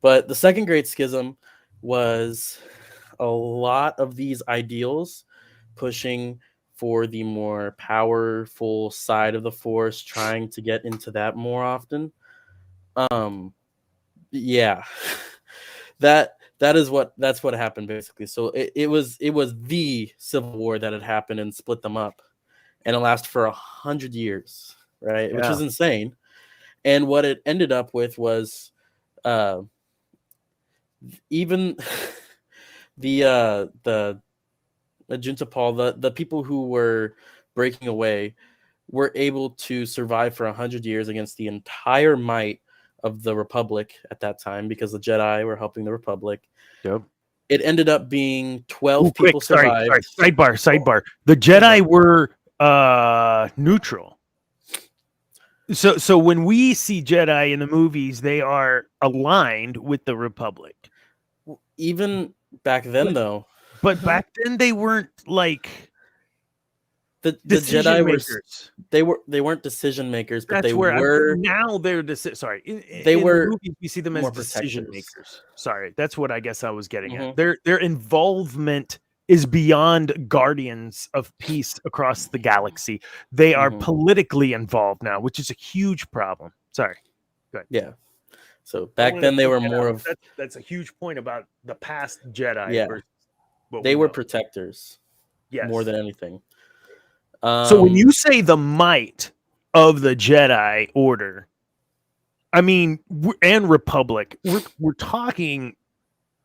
But the Second Great Schism was a lot of these ideals pushing for the more powerful side of the Force, trying to get into that more often. Yeah, that's what happened basically. So it was the Civil War that had happened and split them up, and it lasted for 100 years, right? Yeah. Which is insane. And what it ended up with was, even the Ajunta Paul, the people who were breaking away, were able to survive for 100 years against the entire might of the Republic at that time, because the Jedi were helping the Republic. Yep. It ended up being 12 Ooh, people survived. Sorry. Sidebar. The Jedi were neutral. So when we see Jedi in the movies, they are aligned with the Republic. Even back then, though. But back then they weren't like the decision Jedi makers. They weren't decision makers, but That's they where were. Now they're They in were the movies, we see them as more decision protectors. makers. Sorry, that's what I guess I was getting at. Mhm. Their involvement is beyond guardians of peace across the galaxy. They are Mhm. politically involved now, which is a huge problem. Sorry. Yeah. So back then they were more of. That's a huge point about the past Jedi. Yeah. versus what They we were know. protectors. Yes. More than anything. So when you say the might of the Jedi Order, I mean, and Republic, we're talking.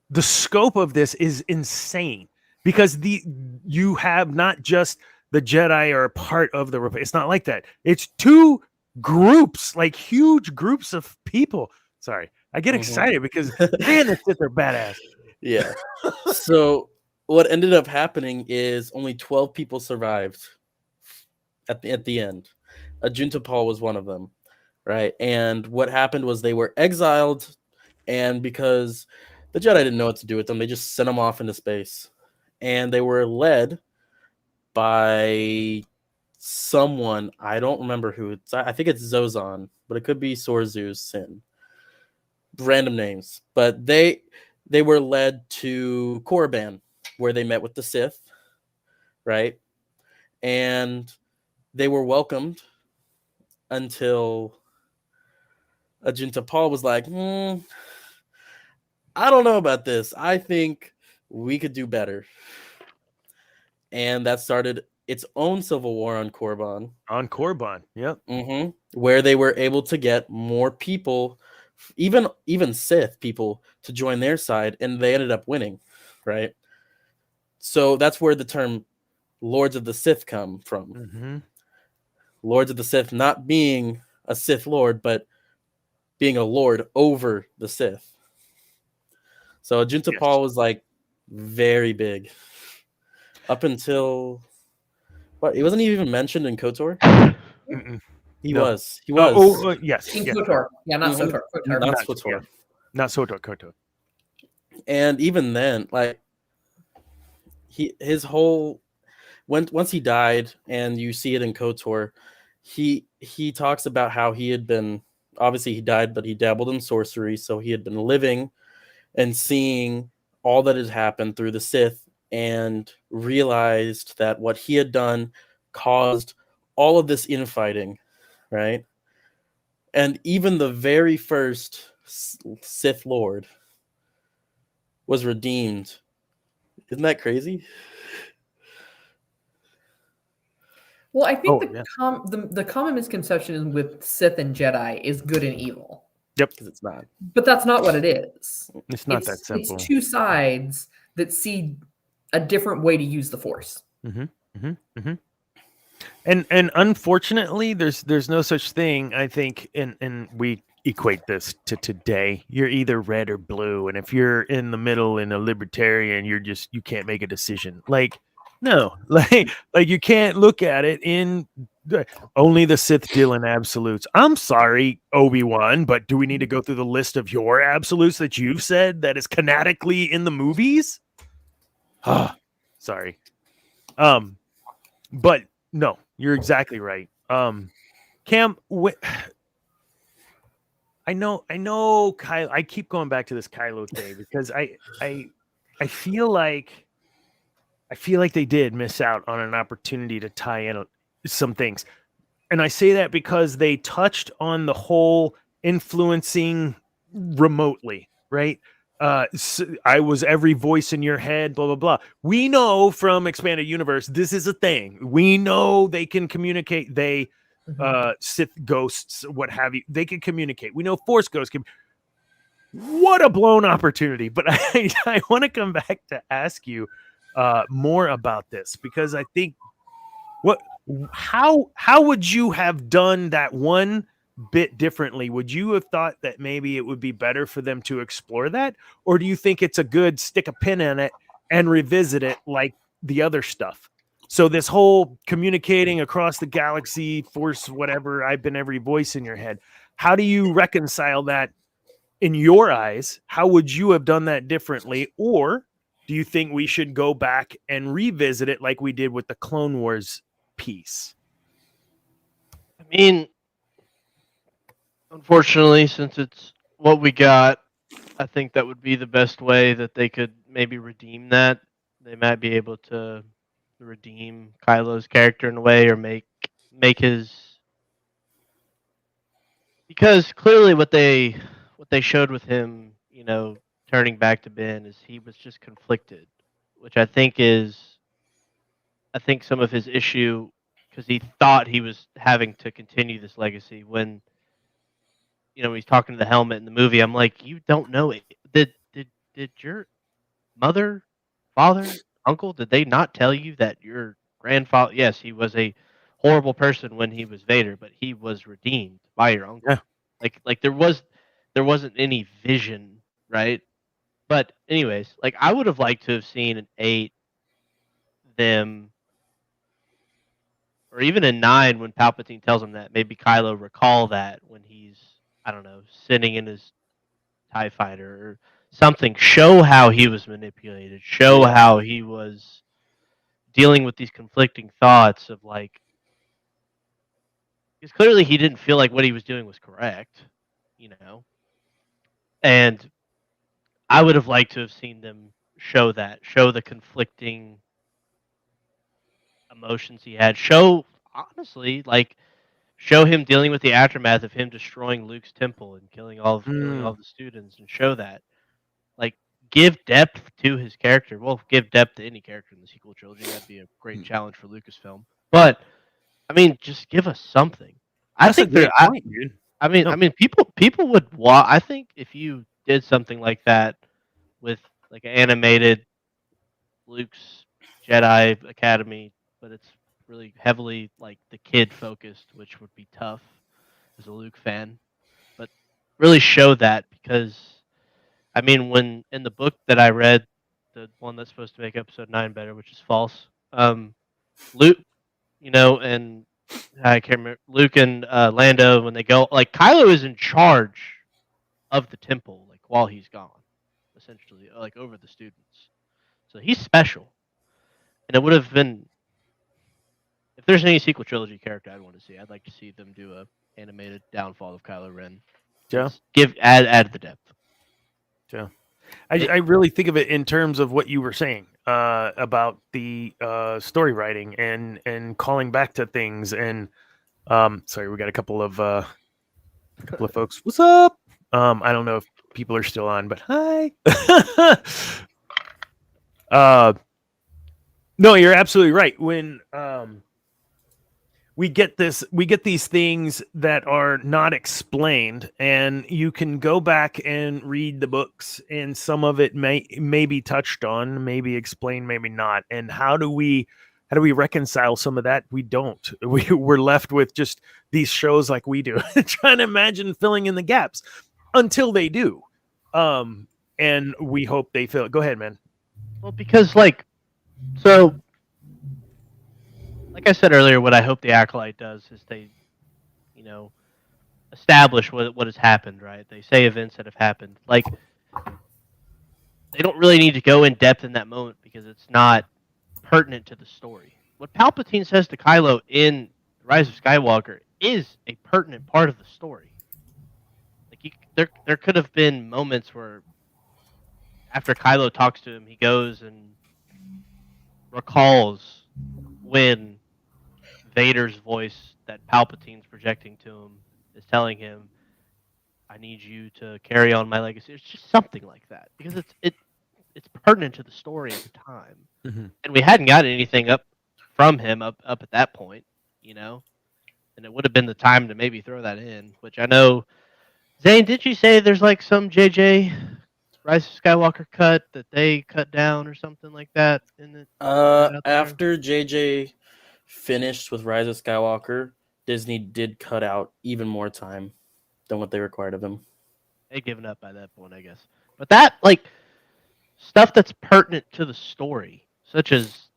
The scope of this is insane because you have not just the Jedi are a part of the Republic. It's not like that. It's two groups, like huge groups of people. Sorry, I get excited because man, the Sith are badass. Yeah. So what ended up happening is only 12 people survived at the end. Ajunta Paul was one of them, right? And what happened was they were exiled, and because the Jedi didn't know what to do with them, they just sent them off into space. And they were led by someone, I don't remember who. I think it's Zozan, but it could be Sorzu's Sin. Random names. But they were led to Korriban, where they met with the Sith, right? And they were welcomed until Ajunta Paul was like, I don't know about this. I think we could do better. And that started its own civil war on Korriban. On Korriban, yep. Where they were able to get more people, even Sith people, to join their side, and they ended up winning, right? So that's where the term Lords of the Sith come from. Lords of the Sith not being a Sith Lord, but being a Lord over the Sith. So Ajunta Paul was like very big. Up until he wasn't even mentioned in KOTOR. He was. Yes. In KOTOR. Yeah, not SOTOR. KOTOR. Not SOTOR. Not SOTOR, KOTOR. And even then, like his whole once he died, and you see it in KOTOR, he talks about how he had been, obviously he died, but he dabbled in sorcery, so he had been living and seeing all that had happened through the Sith, and realized that what he had done caused all of this infighting, right? And even the very first Sith Lord was redeemed. Isn't that crazy? Well, I think the common misconception with Sith and Jedi is good and evil. Yep. Because it's not. But that's not what it is. It's not that simple. It's two sides that see a different way to use the Force. And unfortunately, there's no such thing, I think, and we equate this to today. You're either red or blue, and if you're in the middle and a libertarian, you can't make a decision. Like, no, like you can't look at it in only the Sith deal in absolutes. I'm sorry, Obi-Wan, but do we need to go through the list of your absolutes that you've said that is canonically in the movies? Sorry. But no, you're exactly right. Cam, I know, Kylo. I keep going back to this Kylo thing because I feel like they did miss out on an opportunity to tie in some things, and I say that because they touched on the whole influencing remotely, right? I was every voice in your head, blah, blah, blah. We know from Expanded Universe, this is a thing. We know they can communicate. They, Sith ghosts, what have you, they can communicate. We know Force ghosts can. What a blown opportunity. But I want to come back to ask you more about this, because I think how would you have done that one bit differently, would you have thought that maybe it would be better for them to explore that? Or do you think it's a good stick a pin in it and revisit it like the other stuff? So this whole communicating across the galaxy, force, whatever, I've been every voice in your head. How do you reconcile that in your eyes? How would you have done that differently? Or do you think we should go back and revisit it like we did with the Clone Wars piece? I mean, unfortunately, since it's what we got, I think that would be the best way that they could maybe redeem that. They might be able to redeem Kylo's character in a way, or make his, because clearly what they showed with him, turning back to Ben, is he was just conflicted, which I think some of his issue, because he thought he was having to continue this legacy when he's talking to the helmet in the movie. I'm like, you don't know it. Did your mother, father, uncle, did they not tell you that your grandfather, yes, he was a horrible person when he was Vader, but he was redeemed by your uncle. Yeah. Like there wasn't any vision, right? But anyways, like I would have liked to have seen in 8 them, or even in 9 when Palpatine tells him that, maybe Kylo recall that when he's, I don't know, sitting in his TIE fighter or something. Show how he was manipulated. Show how he was dealing with these conflicting thoughts of like, because clearly he didn't feel like what he was doing was correct, and I would have liked to have seen them show the conflicting emotions he had, honestly, show him dealing with the aftermath of him destroying Luke's temple and killing all the students, and show that, like, give depth to his character. Well, give depth to any character in the sequel trilogy. That'd be a great challenge for Lucasfilm. But I mean, just give us something. That's a great point, dude. I mean, people would watch. I think if you did something like that with like an animated Luke's Jedi Academy, but it's really heavily like the kid focused, which would be tough as a Luke fan. But really show that, because I mean, when in the book that I read, the one that's supposed to make Episode 9 better, which is false, Luke, and I can't remember, Luke and Lando, when they go, like, Kylo is in charge of the temple, like, while he's gone, essentially, like, over the students. So he's special. And it would have been, if there's any sequel trilogy character I'd want to see, I'd like to see them do a animated downfall of Kylo Ren. Yeah. Add the depth. Yeah. I really think of it in terms of what you were saying about the story writing and calling back to things. And sorry, we got a couple of folks. What's up? I don't know if people are still on, but hi. No, you're absolutely right. When we get these things that are not explained, and you can go back and read the books, and some of it may be touched on, maybe explained, maybe not. And how do we reconcile some of that? We don't. We're left with just these shows like we do, trying to imagine filling in the gaps until they do. And we hope they fill it. Go ahead, man. Well, because like I said earlier, what I hope the Acolyte does is they, establish what has happened, right? They say events that have happened. Like, they don't really need to go in depth in that moment because it's not pertinent to the story. What Palpatine says to Kylo in Rise of Skywalker is a pertinent part of the story. Like, there could have been moments where, after Kylo talks to him, he goes and recalls when Vader's voice that Palpatine's projecting to him is telling him, "I need you to carry on my legacy." It's just something like that, because it's pertinent to the story at the time, and we hadn't gotten anything up from him up at that point, and it would have been the time to maybe throw that in. Which I know, Zane, did you say there's like some JJ Rise of Skywalker cut that they cut down or something like that in it? After JJ finished with Rise of Skywalker, Disney did cut out even more time than what they required of him. They'd given up by that point, I guess. But that, like, stuff that's pertinent to the story, such as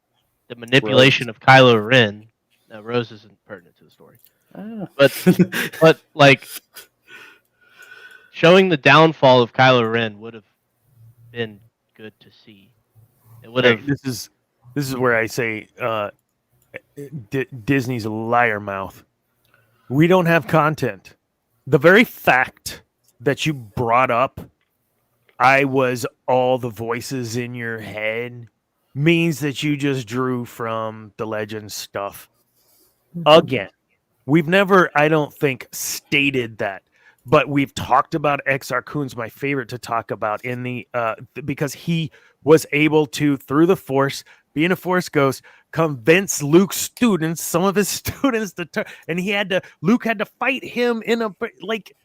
the manipulation of Kylo Ren. No, Rose isn't pertinent to the story. But like, showing the downfall of Kylo Ren would have been good to see. It would have. This is where I say Disney's a liar mouth. We don't have content. The very fact that you brought up, I was all the voices in your head, means that you just drew from the Legends stuff. Again, we've never, I don't think, stated that, but we've talked about Exar Kun's my favorite to talk about in the because he was able to, through the Force, being a Force ghost, convince Luke's students, some of his students, to turn, and Luke had to fight him in a like.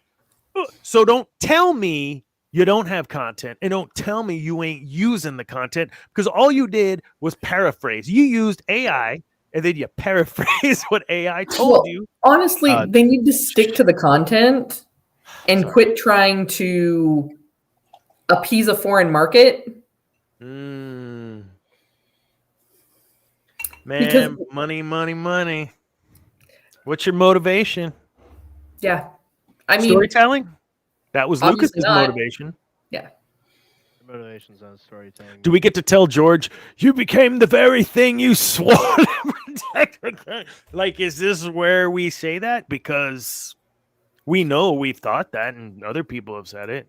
So don't tell me you don't have content, and don't tell me you ain't using the content, because all you did was paraphrase. You used AI, and then you paraphrase what AI told you. Honestly, they need to stick to the content and quit trying to appease a foreign market. Man, Because money. What's your motivation? Yeah. I mean, storytelling? That was Lucas's not. motivation. Yeah. The motivation's on storytelling. Do we get to tell George, you became the very thing you swore to protect? Like, is this where we say that? Because we know we've thought that, and other people have said it.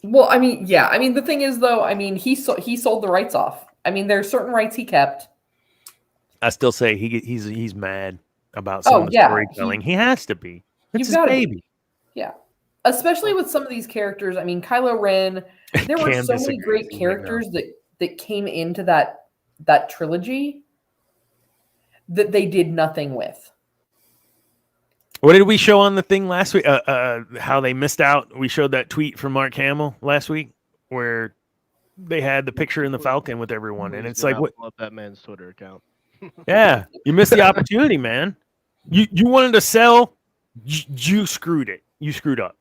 Well, I mean, yeah. I mean, the thing is, though, I mean, he sold the rights off. I mean, there are certain rights he kept. I still say he's mad about some of the storytelling. He has to be. It's his baby. Yeah. Especially with some of these characters. I mean, Kylo Ren, there were so many great characters that came into that trilogy that they did nothing with. What did we show on the thing last week? How they missed out. We showed that tweet from Mark Hamill last week where they had the picture in the Falcon with everyone. And it's like, what? Pull up that man's Twitter account. Yeah, you missed the opportunity, man. You wanted to sell, you screwed it. You screwed up.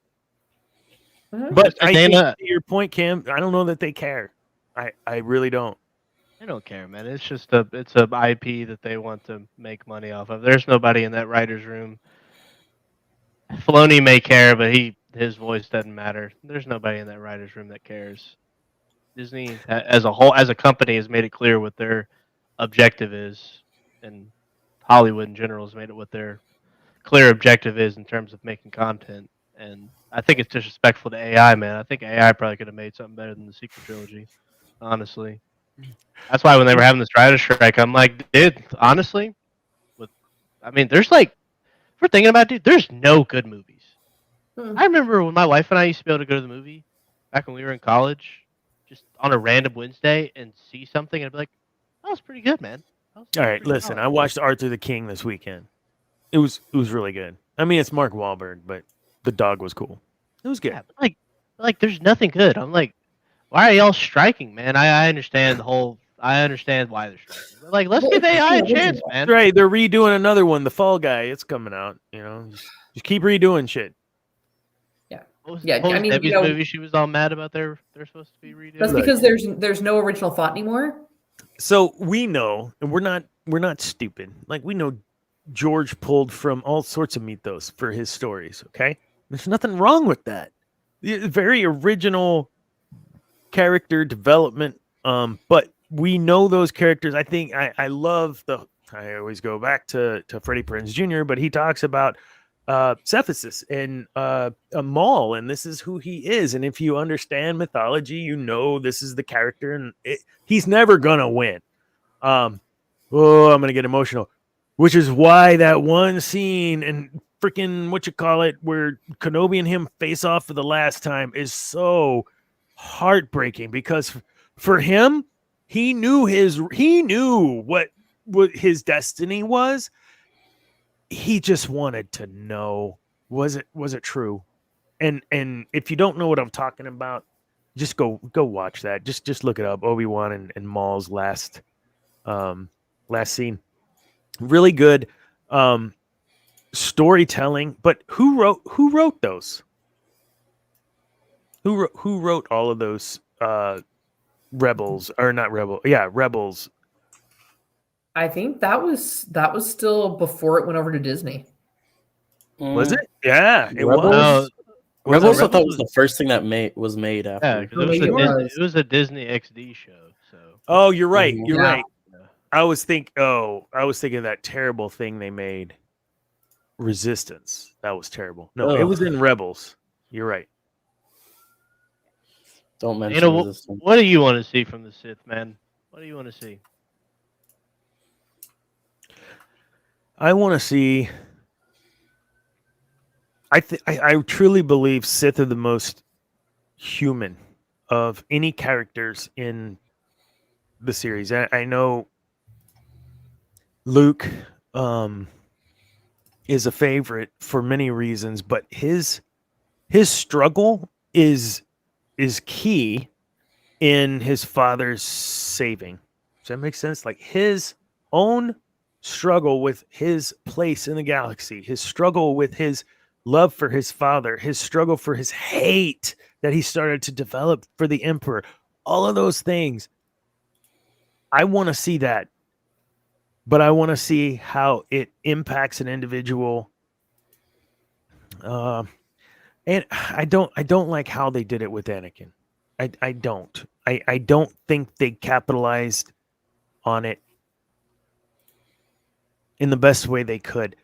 Mm-hmm. But I think, to your point, Cam, I don't know that they care. I really don't. They don't care, man. It's just it's a IP that they want to make money off of. There's nobody in that writer's room. Filoni may care, but his voice doesn't matter. There's nobody in that writer's room that cares. Disney, as a whole, as a company, has made it clear what their objective is, and Hollywood in general has made it what their clear objective is in terms of making content. And I think it's disrespectful to AI, man. I think AI probably could have made something better than the sequel trilogy, honestly. That's why when they were having this writer's strike, I'm like, dude, honestly, there's like, if we're thinking about it, dude, there's no good movies. I remember when my wife and I used to be able to go to the movie back when we were in college, just on a random Wednesday and see something and be like, that was pretty good, man. All right, listen, I watched Arthur the King this weekend. It was really good. I mean, it's Mark Wahlberg, but the dog was cool. It was good. Yeah, like there's nothing good. I'm like, why are y'all striking, man? I understand I understand why they're striking. But like, let's give AI a chance, man. Right, they're redoing another one, The Fall Guy. It's coming out. You know, just keep redoing shit. Yeah, I mean, Debbie's movie, she was all mad about they're supposed to be redoing. That's because there's no original thought anymore. So we know, and we're not stupid. Like, we know George pulled from all sorts of mythos for his stories. Okay, there's nothing wrong with that. Very original character development. But we know those characters. I think I love I always go back to Freddie Prinze Jr., but he talks about Cephesus and Maul, and this is who he is. And if you understand mythology, you know this is the character, and he's never gonna win. I'm gonna get emotional, which is why that one scene and freaking where Kenobi and him face off for the last time is so heartbreaking, because for him, he knew what his destiny was. He just wanted to know, was it true? And if you don't know what I'm talking about, just go watch that. Just look it up. Obi-Wan and Maul's last scene. Really good. storytelling, but who wrote those? Who wrote all of those Rebels or not Rebel? Yeah, Rebels. I think that was still before it went over to Disney. Was it? Yeah, it Rebels? was. Was Rebels, it I thought was the first thing that was made after. Yeah, because Maybe it was. it was a Disney XD show. So. Oh, you're right. Mhm. You're Yeah. right. I was thinking of that terrible thing they made, Resistance. That was terrible. No, it Ugh. was in Rebels. You're right. Don't mention You know, Resistance. what do you want to see from the Sith, man? What do you want to see? I want to see. I truly believe Sith are the most human of any characters in the series. I know Luke is a favorite for many reasons, but his struggle is key in his father's saving. Does that make sense? Like his own struggle with his place in the galaxy, his struggle with his love for his father, his struggle for his hate that he started to develop for the Emperor, all of those things. I want to see that, but I want to see how it impacts an individual. And I don't like how they did it with Anakin. I don't. I don't think they capitalized on it in the best way they could.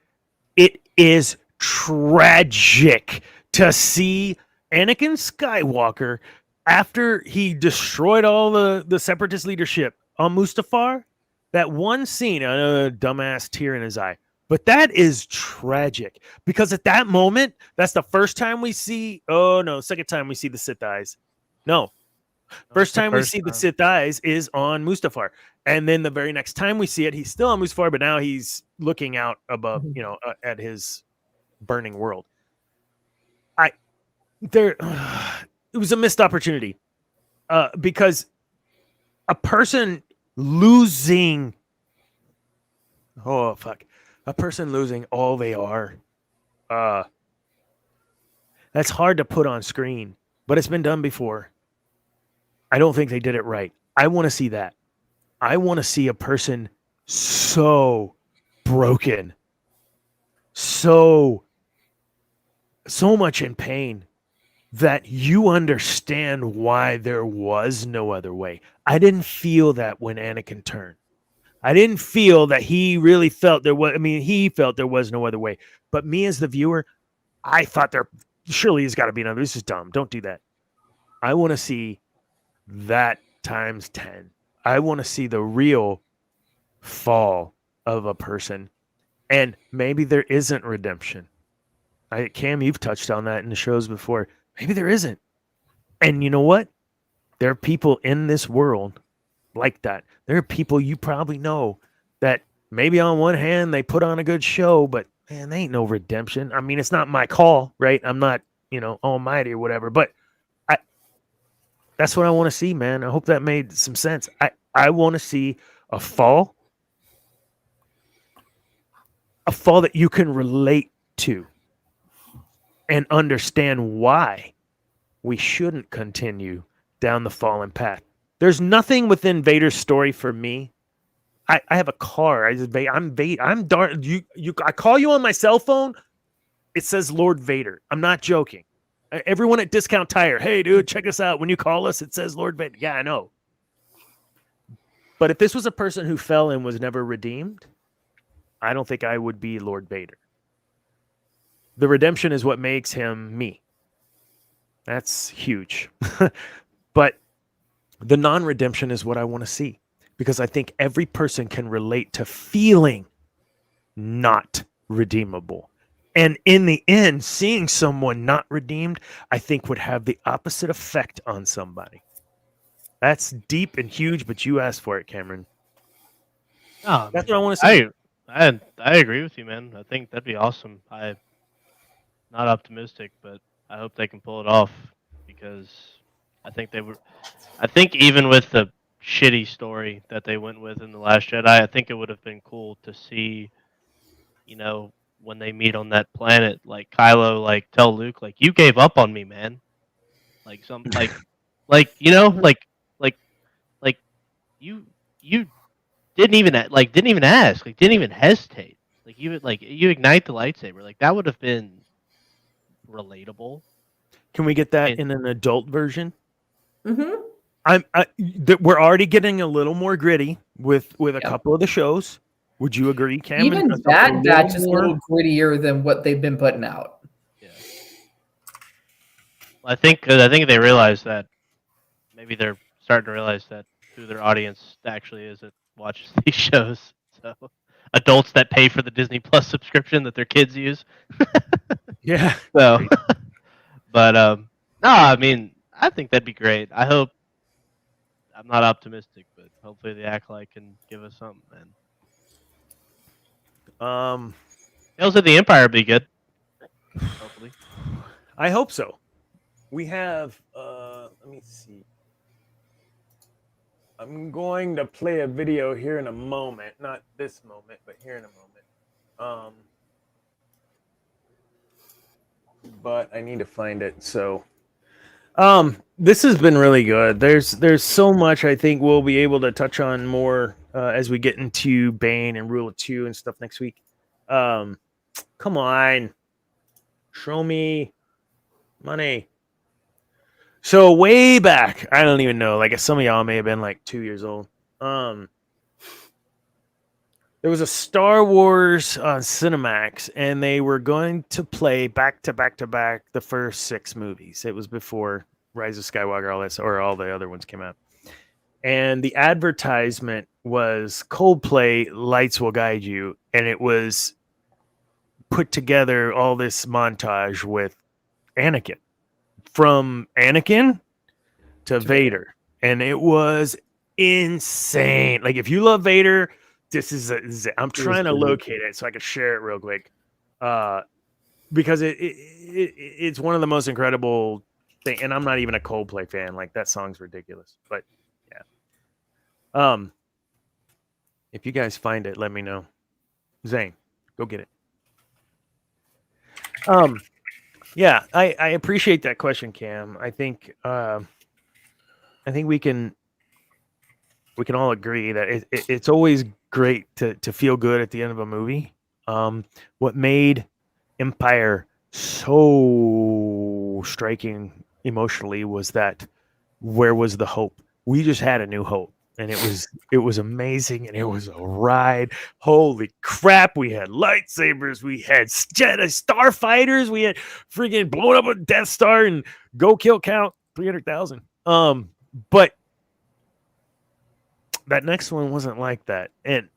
It is tragic to see Anakin Skywalker after he destroyed all the separatist leadership on Mustafar. That one scene, I know, dumbass tear in his eye. But that is tragic because at that moment, that's the first time we see. Oh no, second time we see the Sith eyes. No, first time we see the Sith eyes is on Mustafar, and then the very next time we see it, he's still on Mustafar, but now he's looking out above, at his burning world. It was a missed opportunity because a person losing. Oh fuck. A person losing all they are, that's hard to put on screen, but it's been done before. I don't think they did it right. I want to see that. I want to see a person so broken, so much in pain that you understand why there was no other way. I didn't feel that when Anakin turned. I didn't feel that he really felt there was. I mean, he felt there was no other way. But me as the viewer, I thought there surely has got to be another. This is dumb. Don't do that. I want to see that times 10. I want to see the real fall of a person. And maybe there isn't redemption. Cam, you've touched on that in the shows before. Maybe there isn't. And you know what? There are people in this world like that. There are people you probably know that maybe on one hand they put on a good show, but man, they ain't no redemption. I mean, it's not my call, right? I'm not, almighty or whatever, but that's what I want to see, man. I hope that made some sense. I want to see a fall that you can relate to and understand why we shouldn't continue down the fallen path. There's nothing within Vader's story for me. I have a car. I'm Vader. I'm darn. I call you on my cell phone. It says Lord Vader. I'm not joking. Everyone at Discount Tire, hey dude, check us out. When you call us, it says Lord Vader. Yeah, I know. But if this was a person who fell and was never redeemed, I don't think I would be Lord Vader. The redemption is what makes him me. That's huge. But the non-redemption is what I want to see, because I think every person can relate to feeling not redeemable. And in the end, seeing someone not redeemed, I think would have the opposite effect on somebody. That's deep and huge, but you asked for it, Cameron. Oh, that's what I want to see. I agree with you, man. I think that'd be awesome. I'm not optimistic, but I hope they can pull it off, because I think even with the shitty story that they went with in The Last Jedi, I think it would have been cool to see, when they meet on that planet, like Kylo like tell Luke like you gave up on me, man. Like some like you know like you didn't even ask, like didn't even hesitate. Like you ignite the lightsaber. Like that would have been relatable. Can we get that And- in an adult version? Mm-hmm. We're already getting a little more gritty with a Yep. couple of the shows. Would you agree, Cam? Even Something that batch is a more- little grittier than what they've been putting out. Yeah. I think they realize that maybe they're starting to realize that who their audience actually is that watches these shows. So adults that pay for the Disney Plus subscription that their kids use. Yeah. So, but no, I mean, I think that'd be great. I hope. I'm not optimistic, but hopefully the Acolyte can give us something, man. Tales of the Empire would be good. Hopefully. I hope so. We have let me see. I'm going to play a video here in a moment. Not this moment, but here in a moment. But I need to find it. So this has been really good. There's so much I think we'll be able to touch on more as we get into Bane and Rule of Two and stuff next week. Come on. Show me money. So way back, I don't even know. Like some of y'all may have been like 2 years old. There was a Star Wars on Cinemax, and they were going to play back to back the first 6 movies. It was before Rise of Skywalker, all this, or all the other ones came out. And the advertisement was Coldplay, Lights Will Guide You, and it was put together all this montage with Anakin. From Anakin to Vader, and it was insane. Like if you love Vader, I'm trying to locate it so I can share it real quick, because it's one of the most incredible thing. And I'm not even a Coldplay fan. Like that song's ridiculous, but yeah. If you guys find it, let me know. Zane, go get it. Yeah, I appreciate that question, Cam. I think we can all agree that it's always great to feel good at the end of a movie. What made Empire so striking emotionally was that where was the hope? We just had a new hope. And it was amazing, and it was a ride. Holy crap! We had lightsabers, we had Jedi starfighters, we had freaking blown up a Death Star and go kill count 300,000. But that next one wasn't like that, and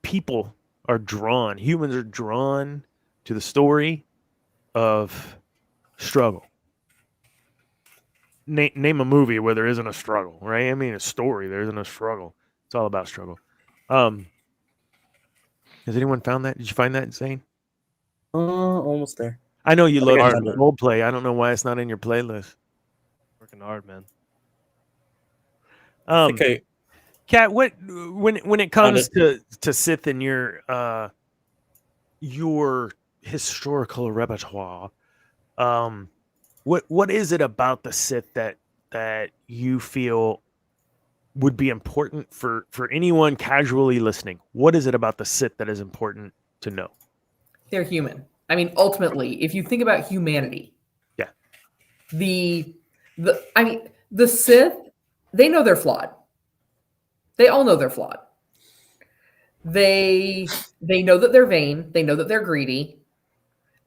humans are drawn to the story of struggle. Name a movie where there isn't a struggle, right? I mean, a story, there isn't a struggle. It's all about struggle. Has anyone found that? Did you find that, Zane? Almost there. I know you love it. Coldplay. I don't know why it's not in your playlist. Working hard, man. Okay. Kat, when it comes to Sith and your historical repertoire, what is it about the Sith that you feel would be important for anyone casually listening? What is it about the Sith that is important to know? They're human. I mean, ultimately, if you think about humanity, yeah, the Sith, they know they're flawed. They all know they're flawed. They know that they're vain. They know that they're greedy.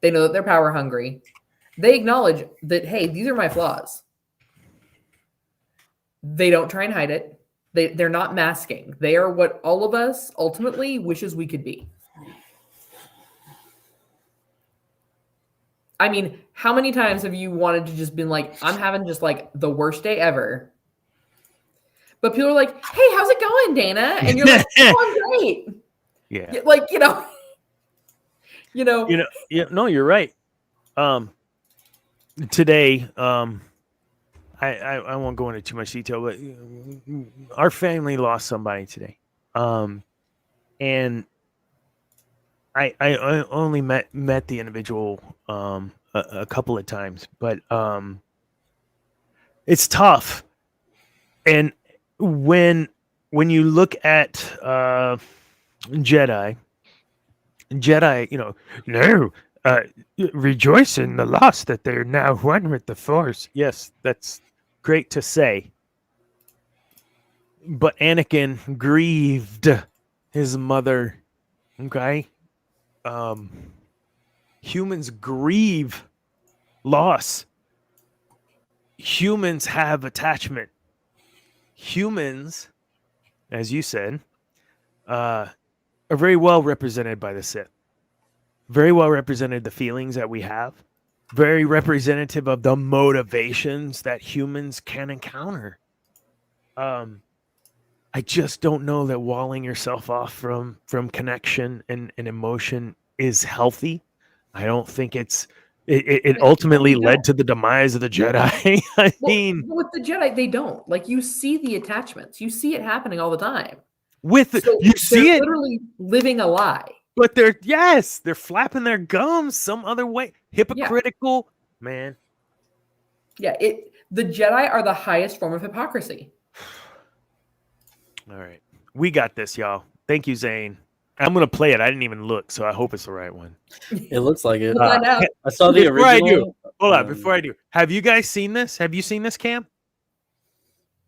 They know that they're power hungry. They acknowledge that, hey, these are my flaws. They don't try and hide it. They're not masking. They are what all of us ultimately wishes we could be. I mean, how many times have you wanted to just been like, I'm having just like the worst day ever. But people are like, hey, how's it going, Dana? And you're like, oh, I'm great. Yeah. Like, no, you're right. Today, I won't go into too much detail, but our family lost somebody today. And I only met the individual a couple of times, but it's tough. And when you look at Jedi, no, uh, rejoice in the loss that they're now one with the Force. Yes, that's great to say. But Anakin grieved his mother. Okay, humans grieve loss. Humans have attachment. Humans, as you said, are very well represented by the Sith. Very well represented the feelings that we have. Very representative of the motivations that humans can encounter. I just don't know that walling yourself off from connection and emotion is healthy. I don't think it ultimately led to the demise of the Jedi. I mean, with the Jedi, they don't. Like, you see the attachments. You see it happening all the time. So you see it literally living a lie. But they're flapping their gums some other way. Hypocritical, man. Yeah, the Jedi are the highest form of hypocrisy. All right. We got this, y'all. Thank you, Zane. I'm going to play it. I didn't even look, so I hope it's the right one. It looks like it. We'll find out. I saw the original. Hold on, before I do. Have you guys seen this? Have you seen this, Cam?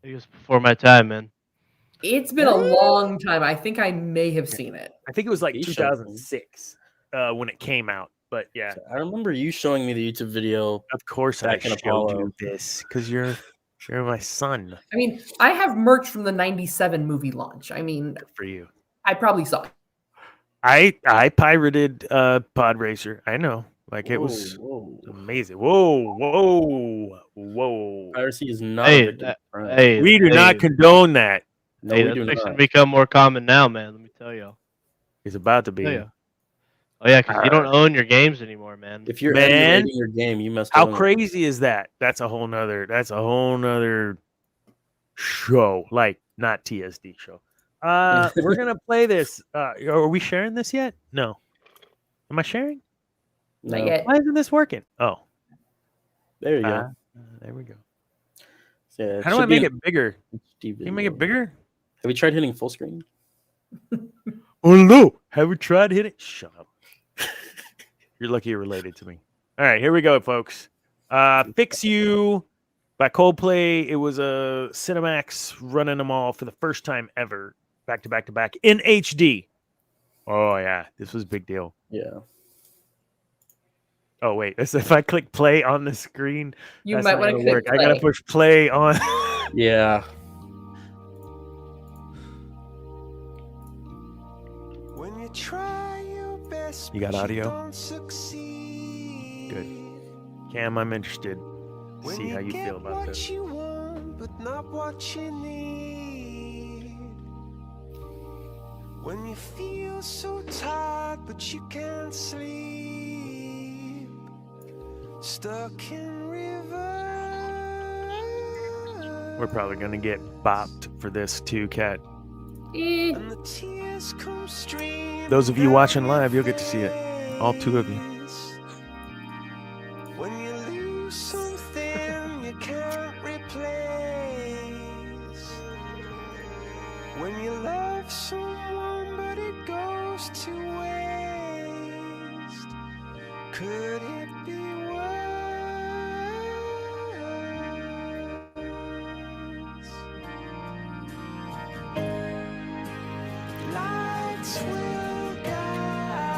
It was before my time, man. It's been a long time. I think I may have seen it. I think it was like 2006 when it came out. But yeah, I remember you showing me the YouTube video. Of course, I showed you this because you're my son. I mean, I have merch from the '97 movie launch. I mean, good for you. I probably saw it. I pirated Pod Racer. I know, like it was amazing. Whoa! Piracy is not. Hey, we do not condone that. No, hey, that's fixing to become more common now, man. Let me tell you. It's about to be. Oh yeah, because you don't own your games anymore, man. If you're emulating your game, you must. How crazy is that? That's a whole nother show. Like, not TSD show. We're gonna play this. Are we sharing this yet? No. Am I sharing? Not yet. Why isn't this working? Oh, there you go. There we go. Yeah, how do I make it bigger? Can you make it bigger? Have you tried hitting full screen? Oh no! Have we tried hitting? Shut up. You're lucky you're related to me. All right, here we go, folks. Fix You by Coldplay. It was a Cinemax running them all for the first time ever, back to back in HD. Oh yeah, this was a big deal. Yeah. Oh wait, if I click play on the screen, you might want to click play. I gotta push play on. Yeah. When you try your best, you got audio? Good. Cam, I'm interested. See how you feel about this. You want, but not what you need. When you feel so tired, but you can't sleep. Stuck in reverse. We're probably gonna get bopped for this too, Kat. And the tears come streaming. Those of you watching live, you'll get to see it. All two of you. When you lose something you can't replace. When you love someone but it goes to waste. Could it be worse? Lights will guide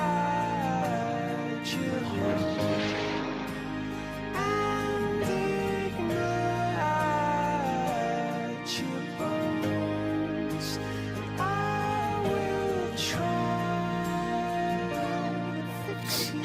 you home and ignite your bones. I will try to fix you.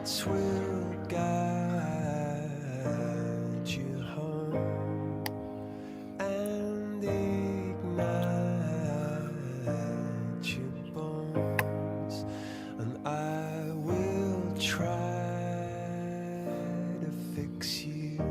lights will guide you home and ignite your bones, and I will try to fix you.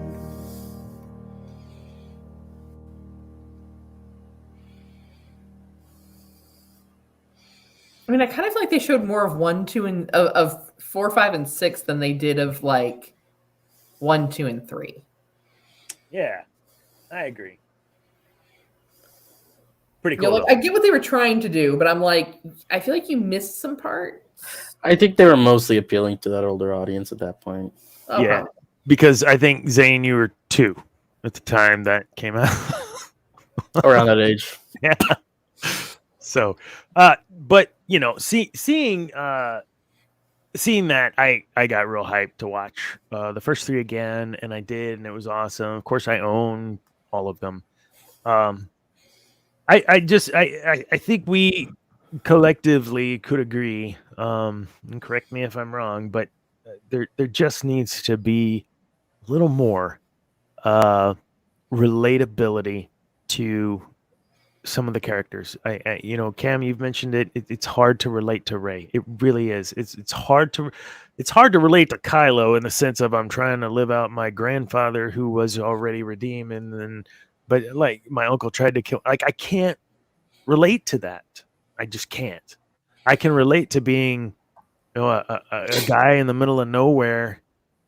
I mean, I kind of feel like they showed more of 1, 2, and of 4, 5, and 6 than they did of like 1, 2, and 3. Yeah, I agree. Pretty You know, cool. like, I get what they were trying to do, but I'm like, I feel like you missed some parts. I think they were mostly appealing to that older audience at that point. Oh, Yeah. probably. Because I think Zane, you were 2 at the time that came out. Around that age. Yeah. So, but you know, seeing that, I got real hyped to watch the first 3 again, and I did, and it was awesome. Of course, I own all of them. I think we collectively could agree. And correct me if I'm wrong, but there just needs to be a little more relatability to some of the characters. You know, Cam, you've mentioned it. It's hard to relate to Rey. It really is. It's hard to relate to Kylo in the sense of I'm trying to live out my grandfather who was already redeemed, and then, but like my uncle tried to kill. Like I can't relate to that. I just can't. I can relate to being, you know, a guy in the middle of nowhere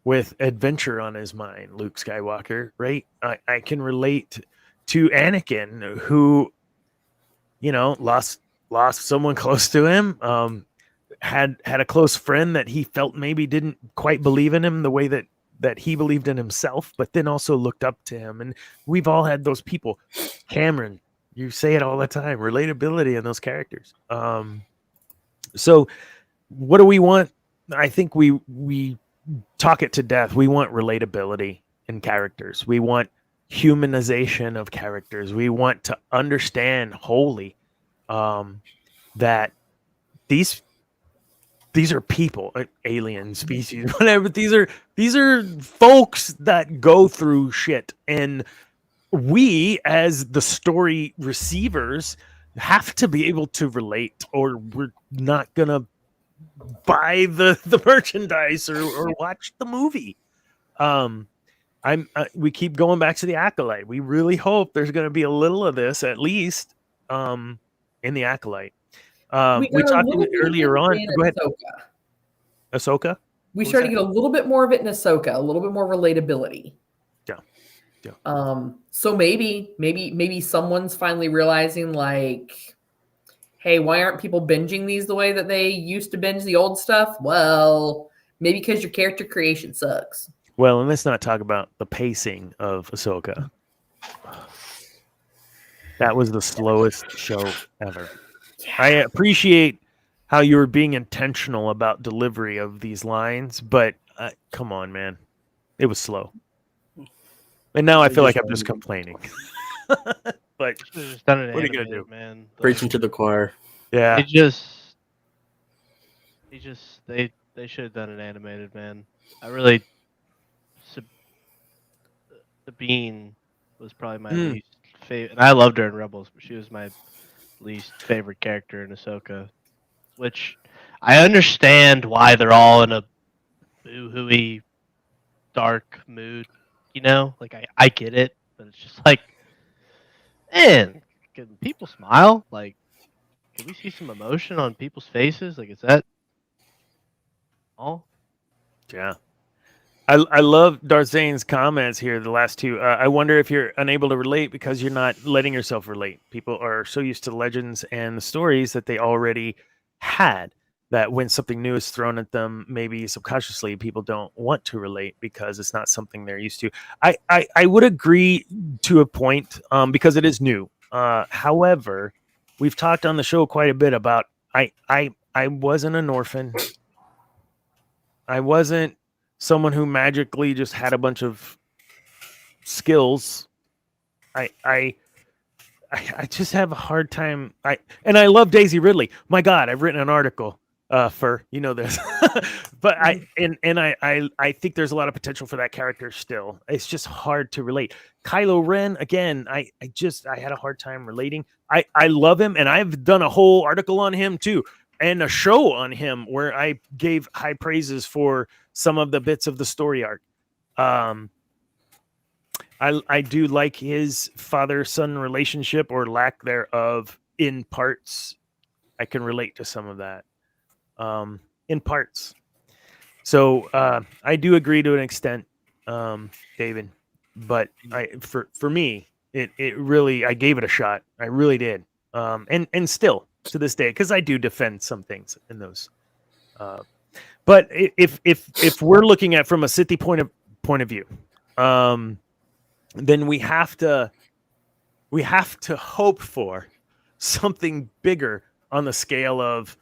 with adventure on his mind, Luke Skywalker, right? I can relate to Anakin, who, you know, lost someone close to him, had a close friend that he felt maybe didn't quite believe in him the way that he believed in himself, but then also looked up to him. And we've all had those people. Cameron, you say it all the time, relatability in those characters. So what do we want? I think we talk it to death. We want relatability in characters. We want humanization of characters. We want to understand wholly that these are people, alien species, whatever. These are folks that go through shit, and we as the story receivers have to be able to relate, or we're not gonna buy the merchandise or watch the movie. We keep going back to the Acolyte. We really hope there's going to be a little of this at least in the Acolyte. We talked earlier on. Go ahead. Ahsoka. We started to get a little bit more of it in Ahsoka, a little bit more relatability. Yeah. So maybe someone's finally realizing, like, hey, why aren't people binging these the way that they used to binge the old stuff? Well, maybe because your character creation sucks. Well, and let's not talk about the pacing of Ahsoka. That was the slowest show ever. Yeah. I appreciate how you were being intentional about delivery of these lines, but come on, man. It was slow. And now I feel like I'm just complaining. But what are you going to do, man? Preaching to the choir. Yeah. They should have done it animated, man. Sabine was probably my least favorite, and I loved her in Rebels, but she was my least favorite character in Ahsoka. Which I understand why they're all in a boo-hooey, dark mood. You know, like I get it, but it's just like, man, can people smile? Like, can we see some emotion on people's faces? Like, is that all? Yeah. I love Darth Zane's comments here, the last 2. I wonder if you're unable to relate because you're not letting yourself relate. People are so used to legends and the stories that they already had that when something new is thrown at them, maybe subconsciously people don't want to relate because it's not something they're used to. I would agree to a point because it is new. However, we've talked on the show quite a bit about I wasn't an orphan. I wasn't someone who magically just had a bunch of skills. I just have a hard time. I love Daisy Ridley. My God, I've written an article Fur, you know this. But I think there's a lot of potential for that character still. It's just hard to relate. Kylo Ren, again, I had a hard time relating. I love him, and I've done a whole article on him too, and a show on him where I gave high praises for some of the bits of the story arc. I do like his father-son relationship or lack thereof in parts. I can relate to some of that. In parts. So I do agree to an extent, David. But for me, it really, I gave it a shot. I really did. And still to this day, because I do defend some things in those. But if we're looking at from a city point of view, then we have to hope for something bigger on the scale of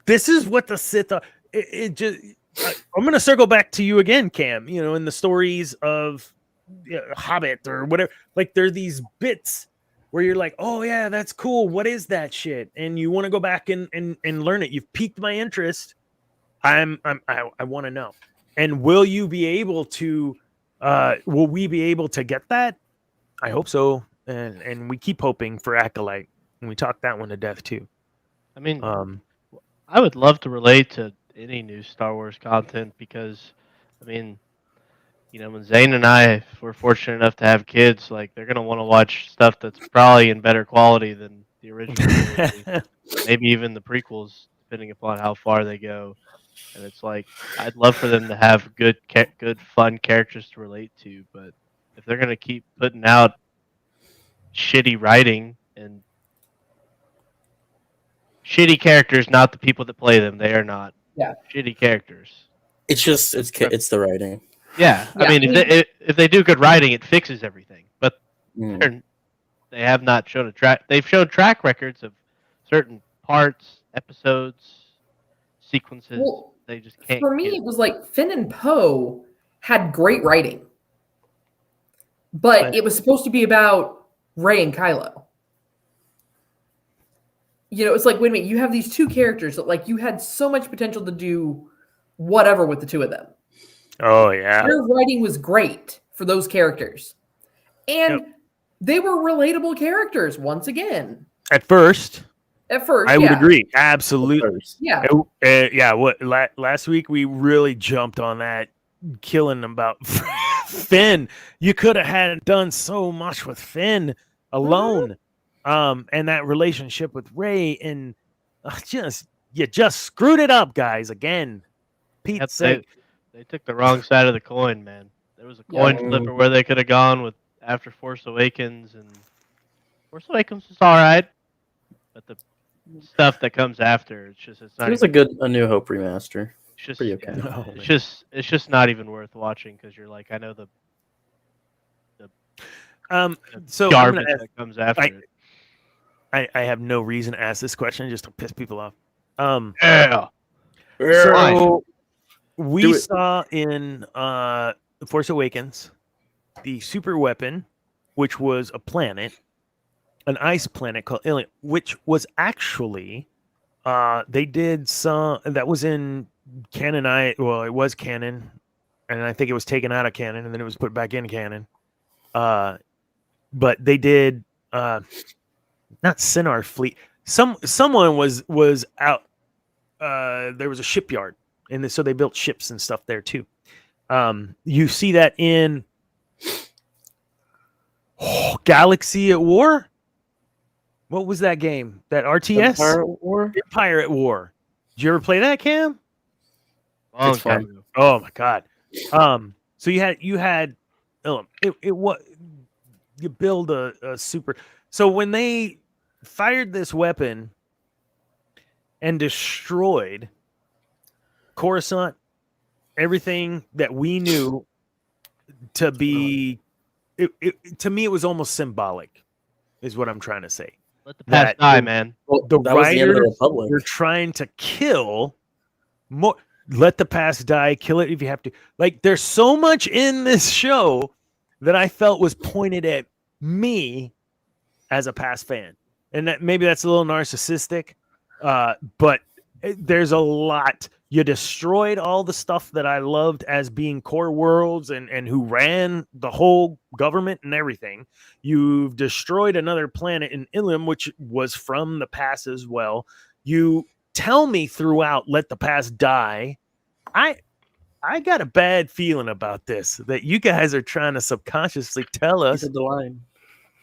this is what the Sith are. I'm going to circle back to you again, Cam. You know, in the stories of Hobbit or whatever, like there are these bits where you're like, oh yeah, that's cool. What is that shit? And you want to go back and learn it. You've piqued my interest. I want to know. And will you be able to? Will we be able to get that? I hope so. And we keep hoping for Acolyte, and we talked that one to death too. I mean, I would love to relate to any new Star Wars content because, I mean, you know, when Zane and I were fortunate enough to have kids, like they're gonna want to watch stuff that's probably in better quality than the original series, maybe even the prequels, depending upon how far they go. And it's like I'd love for them to have good, fun characters to relate to, but if they're gonna keep putting out shitty writing and shitty characters, not the people that play them. They are not shitty characters. It's just it's the writing. Yeah, I mean, if they do good writing, it fixes everything. But they have not shown a track. They've showed track records of certain parts, episodes, sequences. Well, they just can't. For me, it was like Finn and Poe had great writing, but it was supposed to be about Rey and Kylo. You know, it's like, wait a minute, you have these two characters that, like, you had so much potential to do whatever with the two of them. Oh, yeah. Their writing was great for those characters. And they were relatable characters, once again. At first. I would agree. Absolutely. Yeah. Last week, we really jumped on that, killing about Finn. You could have done so much with Finn alone. And that relationship with Rey, and you just screwed it up, guys. Again, Pete's sake. They took the wrong side of the coin, man. There was a coin flipper where they could have gone with after Force Awakens, and Force Awakens was all right, but the stuff that comes after, it's not. It was a New Hope remaster. It's just pretty okay. It's just not even worth watching because you're like, I know the so garbage that comes after it. I have no reason to ask this question just to piss people off. So we saw in Force Awakens the super weapon, which was a planet, an ice planet called Alien, which was actually they did some that was in canon. It was canon, and I think it was taken out of canon and then it was put back in canon. But they did not Sinar Fleet. Someone was out. There was a shipyard, and so they built ships and stuff there too. You see that in Galaxy at War. What was that game? That RTS? Empire at War. Empire at War. Did you ever play that, Cam? It's fun. Oh my god. So you had it was you build a super. So when they fired this weapon and destroyed Coruscant, everything that we knew to be, to me, it was almost symbolic, is what I'm trying to say. Let the past die, man. The writers were trying to kill more. Let the past die. Kill it if you have to. Like, there's so much in this show that I felt was pointed at me as a past fan. And that maybe that's a little narcissistic, but there's a lot. You destroyed all the stuff that I loved as being core worlds and who ran the whole government and everything. You've destroyed another planet in Ilum, which was from the past as well. You tell me throughout, let the past die. I got a bad feeling about this, that you guys are trying to subconsciously tell us. The line.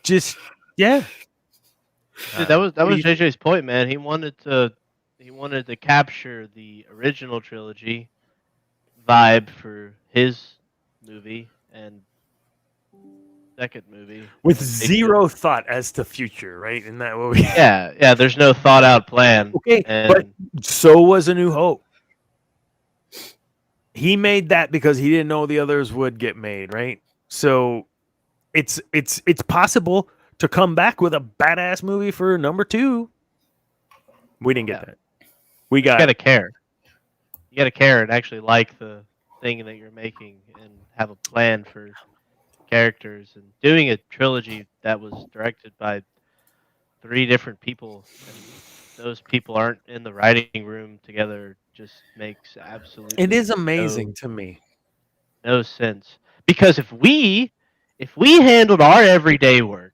Just, yeah. Dude, that was JJ's point, man. He wanted to capture the original trilogy vibe for his movie and second movie with zero thought as to future, right? Isn't that what we? Yeah. There's no thought out plan. Okay, but so was A New Hope. He made that because he didn't know the others would get made, right? So it's possible to come back with a badass movie for number 2. We didn't get that. You gotta care. You gotta care and actually like the thing that you're making and have a plan for characters. And doing a trilogy that was directed by 3 different people, and those people aren't in the writing room together, just makes absolutely. It is amazing to me. No sense, because if we handled our everyday work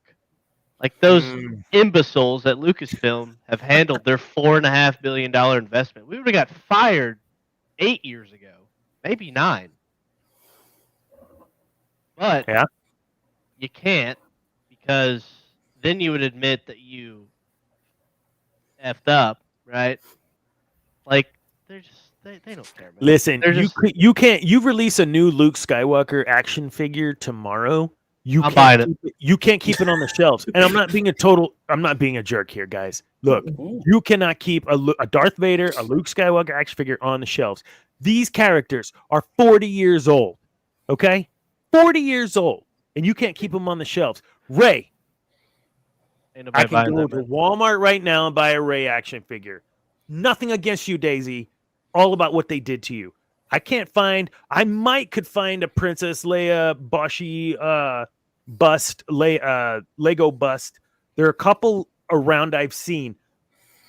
like those imbeciles at Lucasfilm have handled their $4.5 billion investment, we would have got fired 8 years ago, maybe 9. But you can't, because then you would admit that you effed up, right? Like they're just they don't care. Man. Listen, you can't. You release a new Luke Skywalker action figure tomorrow. You can't keep it on the shelves. And I'm not being a jerk here, guys. Look, you cannot keep a Darth Vader, a Luke Skywalker action figure on the shelves. These characters are 40 years old. Okay? 40 years old. And you can't keep them on the shelves. Ray, I can go to Walmart right now and buy a Ray action figure. Nothing against you, Daisy. All about what they did to you. I could find a Princess Leia Boshi bust, Lego bust. There are a couple around I've seen,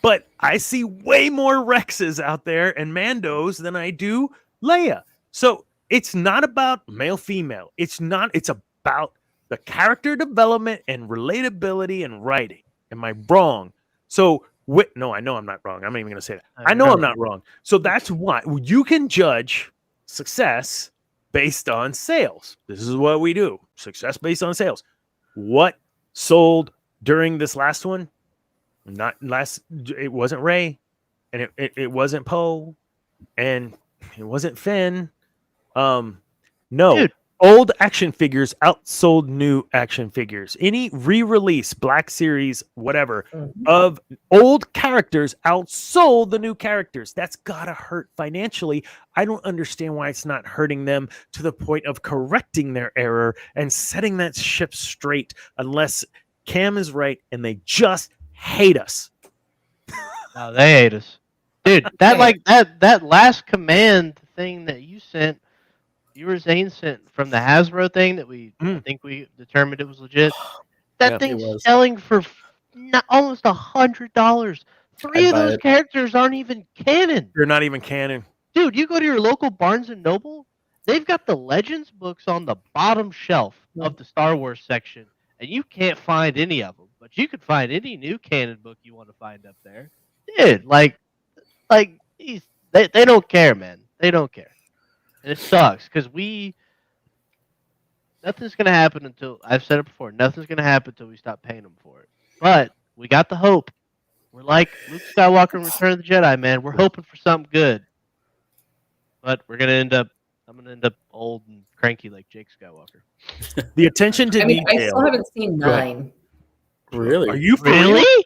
but I see way more Rexes out there and Mandos than I do Leia. So it's not about male, female. It's about the character development and relatability and writing. Am I wrong? So no, I know I'm not wrong. I'm not even going to say that. I know I'm not wrong. So that's why you can judge success based on sales. This is what we do. Success based on sales. What sold during this last one? It wasn't Rey, and it wasn't Poe, and it wasn't Finn. No. Dude. Old action figures outsold new action figures. Any re-release, Black Series, whatever, of old characters outsold the new characters. That's gotta hurt financially. I don't understand why it's not hurting them to the point of correcting their error and setting that ship straight, unless Cam is right and they just hate us. No, they hate us. Dude, that last command thing that you sent, Zane sent from the Hasbro thing that I think we determined it was legit. That thing's selling for almost $100. 3 of those characters aren't even canon. They're not even canon. Dude, you go to your local Barnes & Noble, they've got the Legends books on the bottom shelf of the Star Wars section, and you can't find any of them. But you could find any new canon book you want to find up there. Dude, they don't care, man. They don't care. And it sucks because nothing's going to happen until, I've said it before, nothing's going to happen until we stop paying them for it. But we got the hope. We're like Luke Skywalker in Return of the Jedi, man. We're hoping for something good. But I'm going to end up old and cranky like Jake Skywalker. The attention to detail. I still haven't seen 9. Really? Are you really?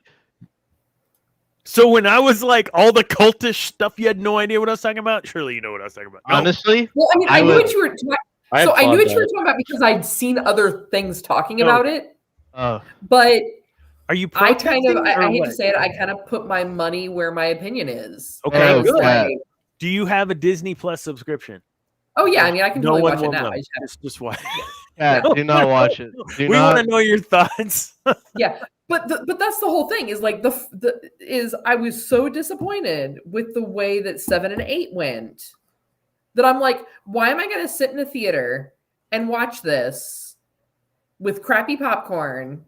So when I was like all the cultish stuff, you had no idea what I was talking about? Surely you know what I was talking about. Honestly? Well, I mean, I knew what you were talking about because I'd seen other things talking about it. But are you I hate to say it, I kind of put my money where my opinion is. Okay, good. Do you have a Disney Plus subscription? Oh yeah, I mean I can totally watch it now. Just watch. Yeah, do not watch it. We want to know your thoughts. Yeah. But that's the whole thing is like I was so disappointed with the way that 7 and 8 went that I'm like, why am I going to sit in a theater and watch this with crappy popcorn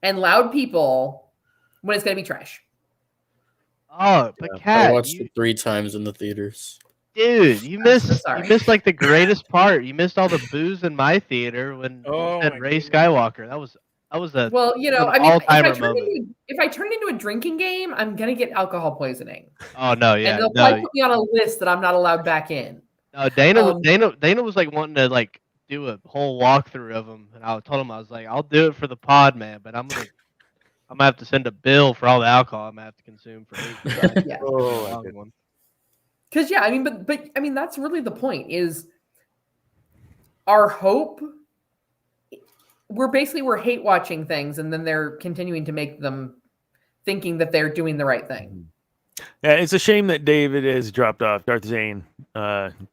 and loud people when it's going to be trash? Oh, but I Kat, watched it 3 times in the theaters. dude, you I'm missed so sorry. you missed like the greatest part. You missed all the booze in my theater when Oh you said my Ray goodness. Skywalker. That was a Well, you know, an I mean, all-timer moment. if I turn it into a drinking game, I'm going to get alcohol poisoning. Oh no, yeah, And they'll no, probably put me on a list that I'm not allowed back in. no. Dana Um, Dana was like wanting to like do a whole walkthrough of them, and I told him I was like, I'll do it for the pod, man, but I'm gonna have to send a bill for all the alcohol I'm gonna have to consume for 8 times. Yeah. Oh, Long one. Because yeah, I mean, but I mean, that's really the point. Is our hope? We're hate watching things, and then they're continuing to make them thinking that they're doing the right thing. Yeah, it's a shame that David has dropped off. Darth Zane,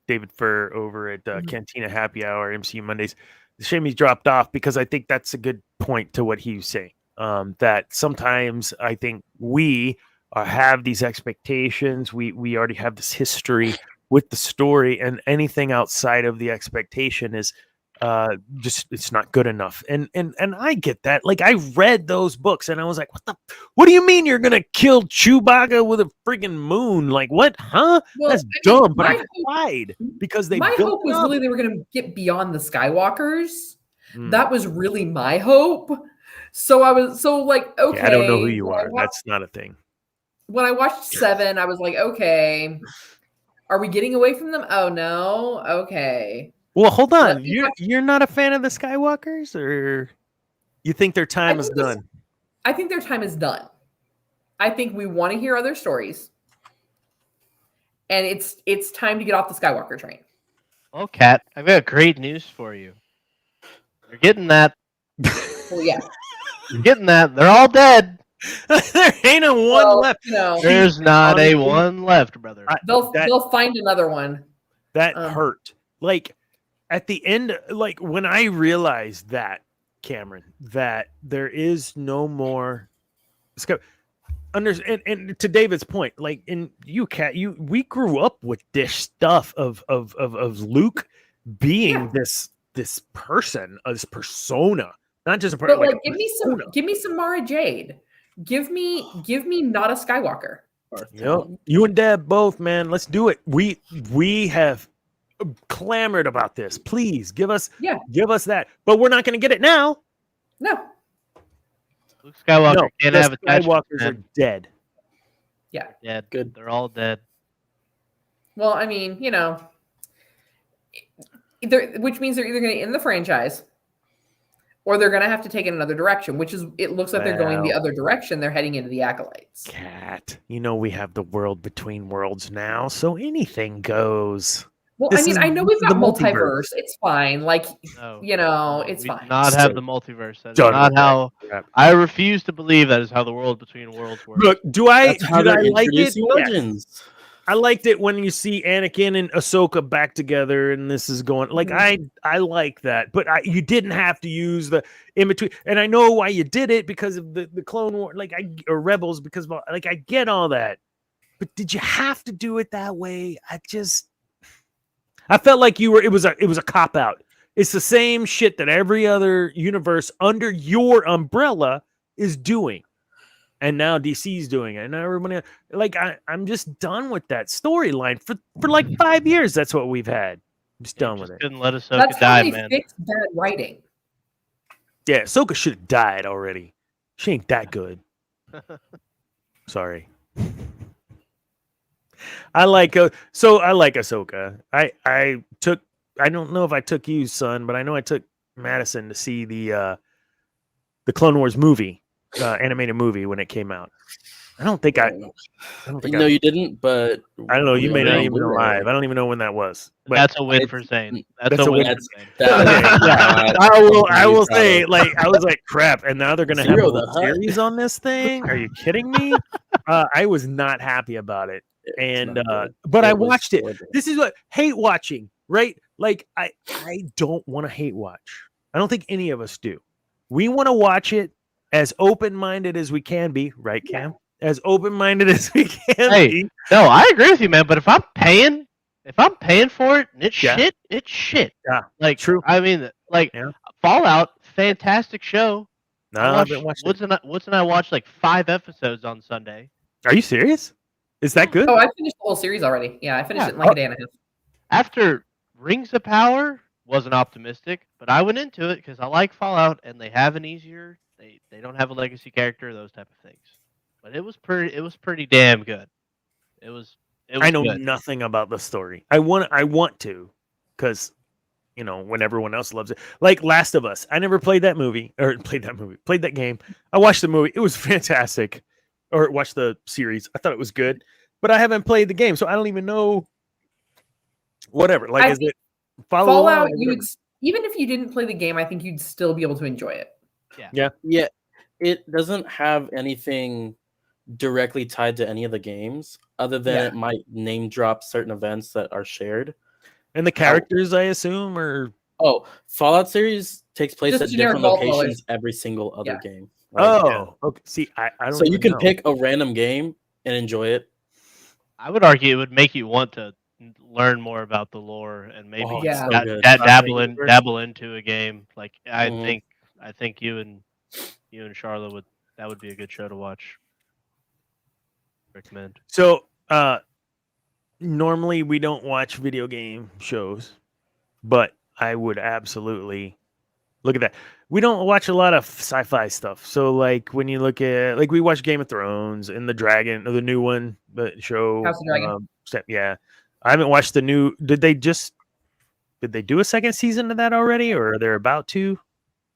David Furr over at Cantina Happy Hour, MCU Mondays. It's a shame he's dropped off because I think that's a good point to what he was saying. That sometimes I think we have these expectations. We already have this history with the story, and anything outside of the expectation is just it's not good enough. And I get that. Like I read those books and I was like, what do you mean you're gonna kill Chewbacca with a friggin' moon? Like what? Huh? Well, That's I mean, dumb. But my I hope- cried because they My built hope it was up. really they were going to get beyond the Skywalkers. Mm. That was really my hope. So I was like, okay. Yeah, I don't know who you when I are. That's not a thing. When I watched 7, I was like, okay, are we getting away from them? Oh no, okay. Well, hold Let on. me You're not a fan of the Skywalkers, or you think their time is done? I think their time is done. I think we want to hear other stories, and it's time to get off the Skywalker train. Well, Kat, I've got great news for you. You're getting that. Well, yeah. You're getting that. They're all dead. There ain't a one left. You know, There's not honestly, a one left, brother. they'll find another one. That hurt. Like at the end, like when I realized that, Cameron, that there is no more. And to David's point, like in you, Kat, we grew up with this stuff of Luke being this person, this persona, not just a person. But like, give me some Mara Jade. Give me not a Skywalker. Yep. You and Deb both, man. Let's do it. We have clamored about this. Please give us that. But we're not going to get it now. No. Luke Skywalker can't have attachments. Skywalkers are dead. Yeah. Dead. Good. They're all dead. Well, I mean, you know, which means they're either going to end the franchise or they're going to have to take it another direction, which is, it looks like they're going the other direction. They're heading into the Acolytes. Cat, you know, we have the world between worlds now, so anything goes. Well, I mean, I know we've got multiverse. It's fine. Like, you know, it's fine. We do not have the multiverse. That is not how. I refuse to believe that is how the world between worlds works. Look, did I like it? Legends. I liked it when you see Anakin and Ahsoka back together, and this is going like I like that, but you didn't have to use the in between. And I know why you did it because of the Clone War, or Rebels, because like I get all that, but did you have to do it that way? I felt like it was a cop out. It's the same shit that every other universe under your umbrella is doing. And now DC's doing it. And everybody, like, I'm just done with that storyline for like 5 years. That's what we've had. I'm just done with it. Couldn't let Ahsoka That's die, how they man. fixed bad writing. Yeah, Ahsoka should have died already. She ain't that good. Sorry. I like Ahsoka. I don't know if I took you, son, but I know I took Madison to see the Clone Wars movie. Animated movie when it came out. I don't think you didn't, but I don't know. You may not even know live. I don't even know when that was. But that's a win for Zane. That's a win for Zane. I will say, like, I was like, crap, and now they're gonna have a series on this thing. Are you kidding me? I was not happy about it, but I watched it. This is what hate watching, right? Like, I don't want to hate watch. I don't think any of us do. We want to watch it as open-minded as we can be, right, Cam? As open-minded as we can Hey, be. no, I agree with you, man. But if I'm paying for it and it's shit, it's shit. Yeah, Like, true. I mean, like Yeah. Fallout, fantastic show. No, I haven't watched it. Woods and I watched like 5 episodes on Sunday. Are you serious? Is that good? Oh, I finished the whole series already. Yeah, I finished it in like a day and a half. After Rings of Power, wasn't optimistic, but I went into it because I like Fallout and they have an easier. They don't have a legacy character, those type of things. But it was pretty damn good. It was I know good. nothing about the story. I want to, because when everyone else loves it. Like Last of Us. I never played that game. I watched the movie. It was fantastic. Or watched the series. I thought it was good. But I haven't played the game, so I don't even know. Whatever. Like, is it Fallout? Even if you didn't play the game, I think you'd still be able to enjoy it. Yeah. It doesn't have anything directly tied to any of the games, other than it might name drop certain events that are shared. And the characters, I assume, or Fallout series takes place Just at generic different locations knowledge. every single other game. Okay. See, I don't. So you even can know. pick a random game and enjoy it. I would argue it would make you want to learn more about the lore and maybe good. dabble into a game. Like I Mhm. think you and Charlotte would be a good show to watch. Recommend. So, normally we don't watch video game shows, but I would absolutely look at that. We don't watch a lot of sci-fi stuff. So, like when you look at, like, we watch Game of Thrones and the new one, the show. House of Dragon. Yeah, I haven't watched the new. Did they do a second season of that already, or are they about to?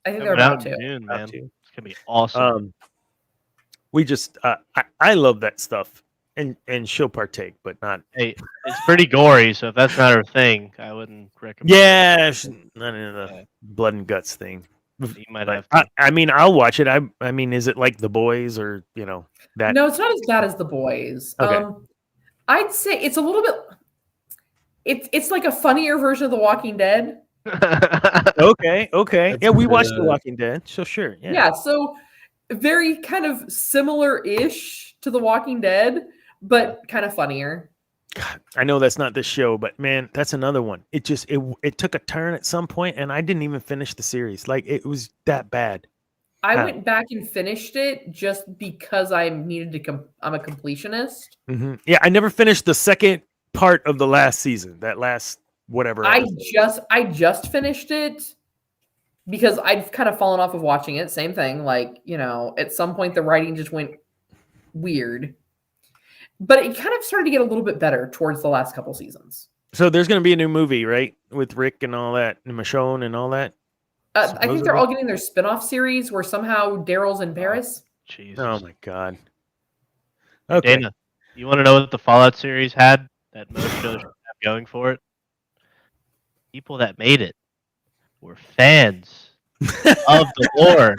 I think they're about to. June, About man. to. It's gonna be awesome. We just I love that stuff, and she'll partake, but not. Hey, it's pretty gory, so if that's not her thing, I wouldn't recommend. Yeah, not into the blood and guts thing. You might have to. I mean, I'll watch it. I mean, is it like The Boys or that? No, it's not as bad as The Boys. Okay. I'd say it's a little bit. It's like a funnier version of The Walking Dead. Okay. That's Yeah, we watched good. The Walking Dead, so sure. Yeah, so very kind of similar-ish to The Walking Dead, but kind of funnier. God, I know that's not this show, but man, that's another one. It took a turn at some point, and I didn't even finish the series. Like, it was that bad. I went back and finished it just because I needed to. I'm a completionist. Mm-hmm. Yeah, I never finished the second part of the last season. That last whatever. I just finished it because I'd kind of fallen off of watching it. Same thing. Like, at some point the writing just went weird. But it kind of started to get a little bit better towards the last couple seasons. So there's going to be a new movie, right? With Rick and all that, and Michonne and all that. I think they're all getting their spin-off series where somehow Daryl's in Paris. Jesus. Oh my god. Okay. Dana, you want to know what the Fallout series had that most shows have going for it? People that made it were fans of the lore.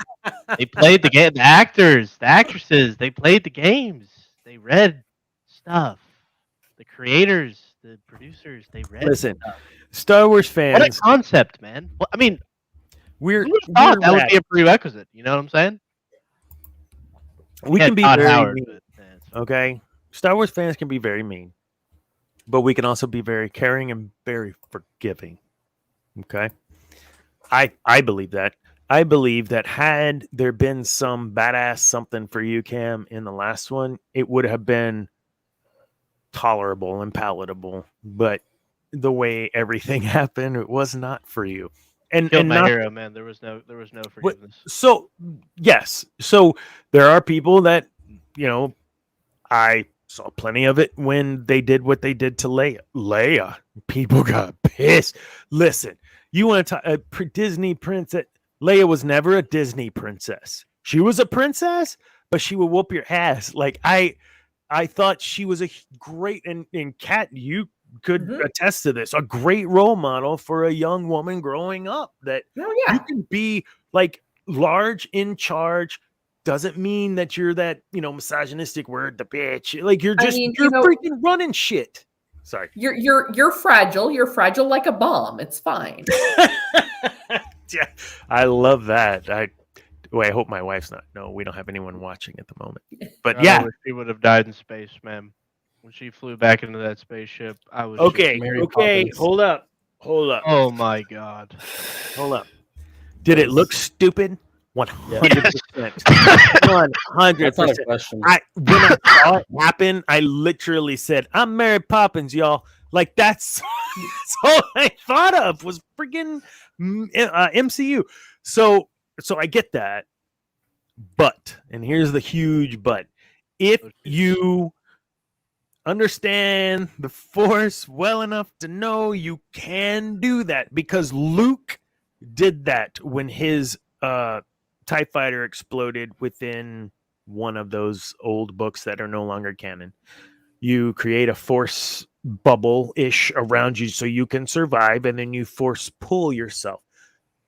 They played the game. The actors, the actresses, they played the games. They read stuff. The creators, the producers, they read. Listen, stuff. Star Wars fans. What a concept, man. Well, I mean, We're who would have thought that would be a prerequisite? You know what I'm saying? We can be Todd very Howard, mean, but, it's fine. okay? Star Wars fans can be very mean, but we can also be very caring and very forgiving. Okay? I believe that. I believe that had there been some badass something for you, Cam, in the last one, it would have been tolerable and palatable. But the way everything happened, it was not for you. And Killed my not, hero, man. There was no forgiveness. so yes, so there are people that I saw plenty of it when they did what they did to Leia. People got pissed. Listen, you want to talk Disney princess? Leia was never a Disney princess. She was a princess, but she would whoop your ass. Like I thought she was a great and Kat, you could attest to this, a great role model for a young woman growing up, that you can be like large, in charge. Doesn't mean that you're that, misogynistic word, the bitch. Like you're just, you're freaking running shit. Sorry. You're fragile. You're fragile like a bomb. It's fine. Yeah, I love that. Well, I hope my wife's not. No, we don't have anyone watching at the moment. But God, I yeah, wish she would have died in space, man. When she flew back into that spaceship, I was okay, Mary okay, Poppins. hold up, Oh my god. hold up. Did it look stupid? 100%. That's not 100%. a question. When I saw it happen, I literally said, "I'm Mary Poppins, y'all." Like that's all I thought of was freaking MCU. So I get that, but and here's the huge but: if you understand the Force well enough to know you can do that, because Luke did that when his TIE fighter exploded within one of those old books that are no longer canon. You create a force bubble-ish around you so you can survive, and then you force pull yourself.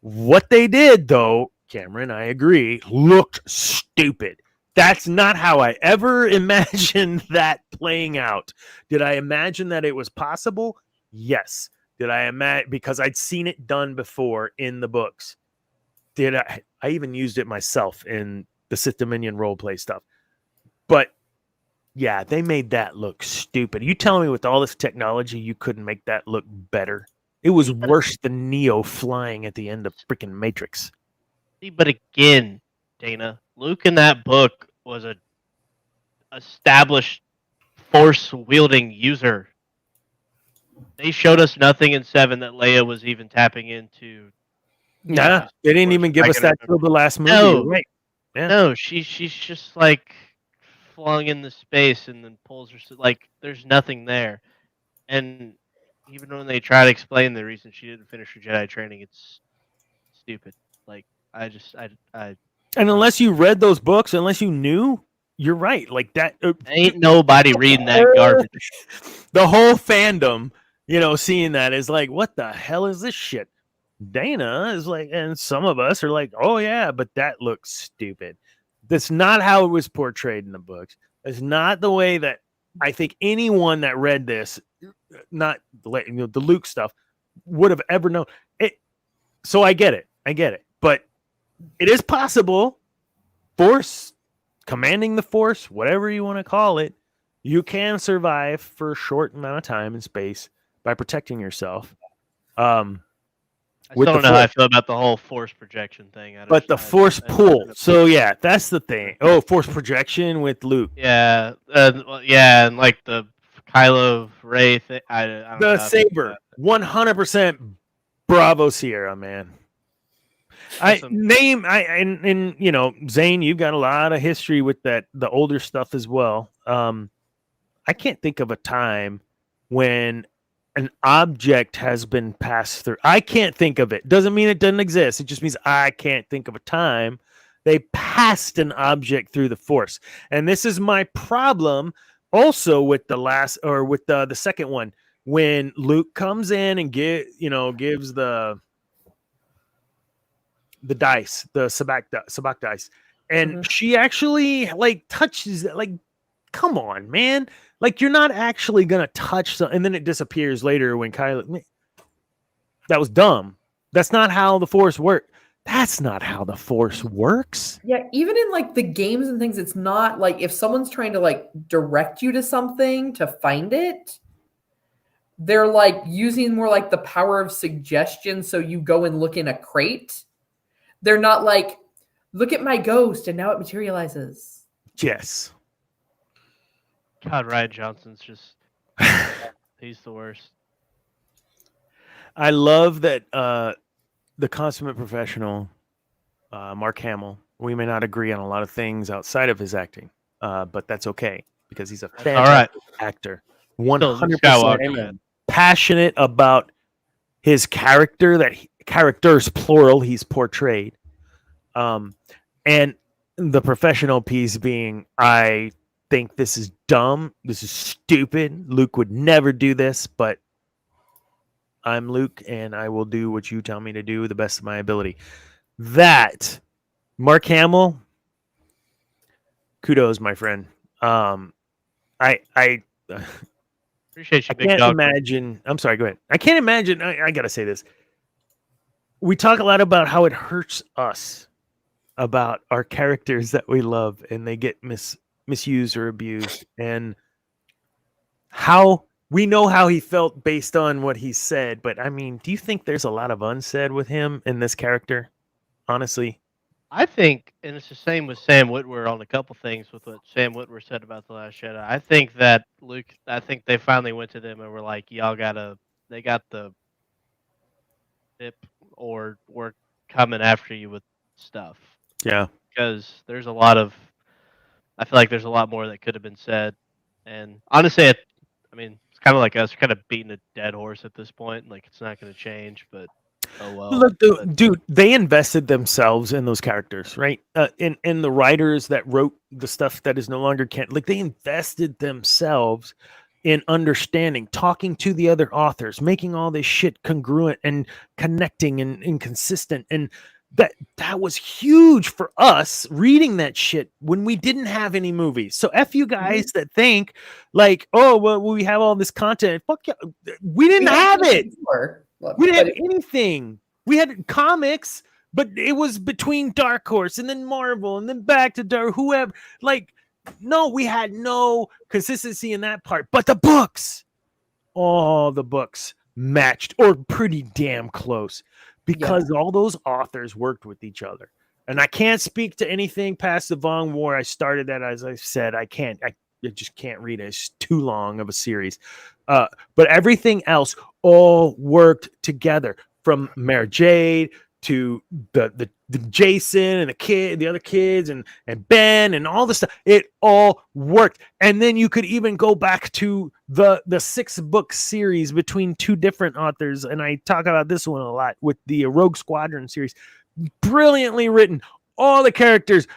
What they did, though, Cameron, I agree, looked stupid. That's not how I ever imagined that playing out. Did I imagine that it was possible? Yes. Did I imagine, because I'd seen it done before in the books. Did I even used it myself in the Sith Dominion roleplay stuff. But yeah, they made that look stupid. You telling me with all this technology you couldn't make that look better? It was worse than Neo flying at the end of freaking Matrix. See, but again, Dana, Luke in that book was a established force wielding user. They showed us nothing in 7 that Leia was even tapping into. Nah, they didn't even give us that till the last movie. No, right? Yeah. No, she's just like flung into space and then pulls her. Like there's nothing there, and even when they try to explain the reason she didn't finish her Jedi training, it's stupid. Like I And unless you read those books, unless you knew, you're right. Like that ain't nobody reading that garbage. The whole fandom, seeing that is like, what the hell is this shit? Dana is like, and some of us are like, oh yeah, but that looks stupid. That's not how it was portrayed in the books. It's not the way that I think anyone that read this, not the Luke stuff, would have ever known it. So I get it, but it is possible. Force, commanding the Force, whatever you want to call it, you can survive for a short amount of time in space by protecting yourself. I still don't know how I feel about the whole force projection thing. But the force pull. So yeah, that's the thing. Oh, force projection with Luke. Yeah, and like the Kylo Ray thing. I don't know the saber. 100% Bravo Sierra, man. Zane, you've got a lot of history with the older stuff as well. I can't think of a time when an object has been passed through. I can't think of it. Doesn't mean it doesn't exist. It just means I can't think of a time they passed an object through the Force. And this is my problem also with the second one, when Luke comes in and gives the dice, the sabak dice, and she actually like touches it. Like, come on, man. Like, you're not actually going to touch something, and then it disappears later when Kylo... That was dumb. That's not how the Force works. That's not how the Force works. Yeah, even in, like, the games and things, it's not, like, if someone's trying to, like, direct you to something to find it, they're, like, using more, like, the power of suggestion, so you go and look in a crate. They're not like, look at my ghost, and now it materializes. Yes. God, Ryan Johnson's just he's the worst. I love that the consummate professional, Mark Hamill, we may not agree on a lot of things outside of his acting, but that's okay because he's a fantastic actor. 100% passionate about his character, characters plural he's portrayed. And the professional piece being, I think this is dumb. This is stupid. Luke would never do this, but I'm Luke and I will do what you tell me to do the best of my ability. That Mark Hamill, kudos, my friend. I appreciate you. I can't imagine. I'm sorry. Go ahead. I can't imagine. I gotta say this. We talk a lot about how it hurts us about our characters that we love and they get misused or abused, and how we know how he felt based on what he said. But I mean, do you think there's a lot of unsaid with him in this character? Honestly, I think, and it's the same with Sam Witwer on a couple things with what Sam Witwer said about The Last Jedi. I think that I think they finally went to them and were like, y'all they got the tip, or we're coming after you with stuff. yeah. Because I feel like there's a lot more that could have been said. And honestly, I mean, it's kind of like us kind of beating a dead horse at this point. Like, it's not going to change, but oh well. Look, dude, they invested themselves in those characters, right? In the writers that wrote the stuff that is no longer canon. Like, they invested themselves in understanding, talking to the other authors, making all this shit congruent and connecting and consistent. And that was huge for us reading that shit when we didn't have any movies. So F you guys that think like, oh, well, we have all this content. Fuck yeah. We didn't have it. We didn't have anything. We had comics, but it was between Dark Horse and then Marvel and then back to Dark, whoever. Like, no, we had no consistency in that part. But the books, all the books matched or pretty damn close because all those authors worked with each other. And I can't speak to anything past the Vong War. I started that, as I said. I just can't read it. It's too long of a series. But everything else all worked together, from Mara Jade to the Jason and the other kids and Ben and all this stuff. It all worked. And then you could even go back to the 6-book series between two different authors. And I talk about this one a lot with the Rogue Squadron series. Brilliantly written. All the characters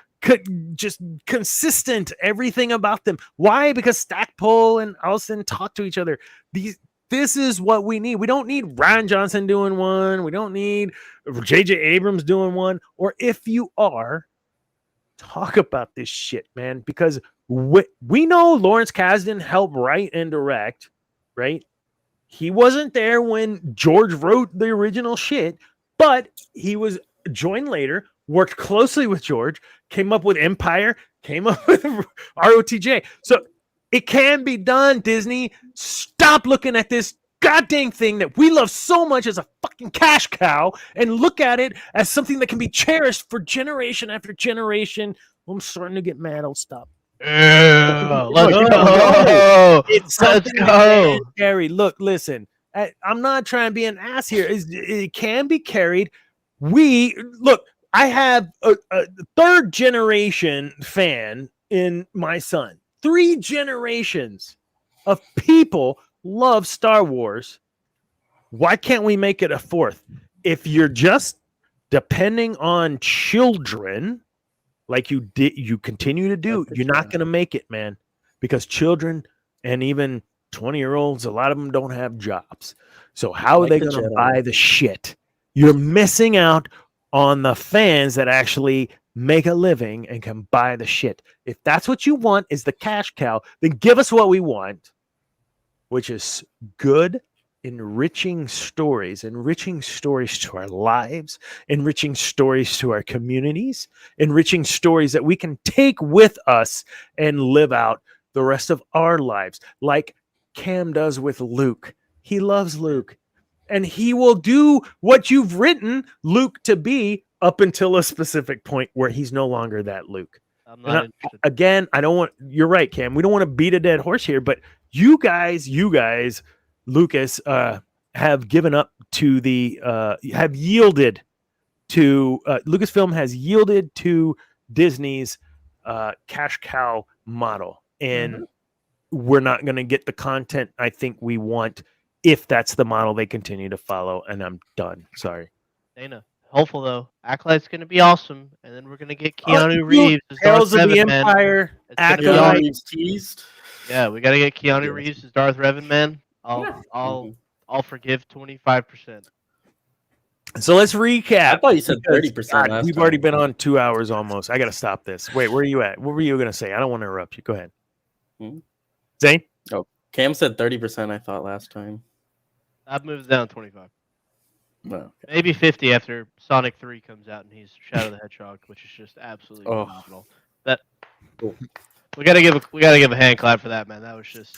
just consistent, everything about them. Why? Because Stackpole and Alston talk to each other. This is what we need. We don't need Ryan Johnson doing one. We don't need J.J. Abrams doing one. Or if you are, talk about this shit, man. Because we know Lawrence Kasdan helped write and direct, right? He wasn't there when George wrote the original shit, but he was joined later, worked closely with George, came up with Empire, came up with ROTJ. So it can be done, Disney. Stop looking at this goddamn thing that we love so much as a fucking cash cow and look at it as something that can be cherished for generation after generation. I'm starting to get mad. I'll stop. Let's go. It's something Gary. Look, listen. I'm not trying to be an ass here. It can be carried. I have a third generation fan in my son. 3 generations of people love Star Wars. Why can't we make it a 4th? If you're just depending on children, like you continue to do, you're not going to make it, man. Because children and even 20-year-olds, a lot of them don't have jobs. So how are they going to buy the shit? You're missing out on the fans that actually make a living and can buy the shit. If that's what you want, is the cash cow, then give us what we want, which is good, enriching stories to our lives, enriching stories to our communities, enriching stories that we can take with us and live out the rest of our lives, like Cam does with Luke. He loves Luke. And he will do what you've written Luke to be up until a specific point where he's no longer that Luke. I'm not interested. Again, you're right, Cam. We don't want to beat a dead horse here, but you guys, Lucas, have given up to have yielded to, Lucasfilm has yielded to Disney's cash cow model. And we're not going to get the content I think we want if that's the model they continue to follow, and I'm done. Sorry. Dana, hopeful though. Acolyte's going to be awesome, and then we're going to get Keanu Reeves as Tales Darth of the Revan, man. Empire. Acolyte teased. Yeah, we got to get Keanu Reeves as Darth Revan, man. I'll forgive 25%. So let's recap. I thought you said 30%. We've already been on 2 hours almost. I got to stop this. Wait, where are you at? What were you going to say? I don't want to interrupt you. Go ahead. Zane? Oh, Cam said 30%, I thought, last time. I've moved down 25. Well, Maybe 50 after Sonic 3 comes out and he's Shadow the Hedgehog, which is just absolutely Oh. phenomenal. That we gotta give a hand clap for that, man. That was just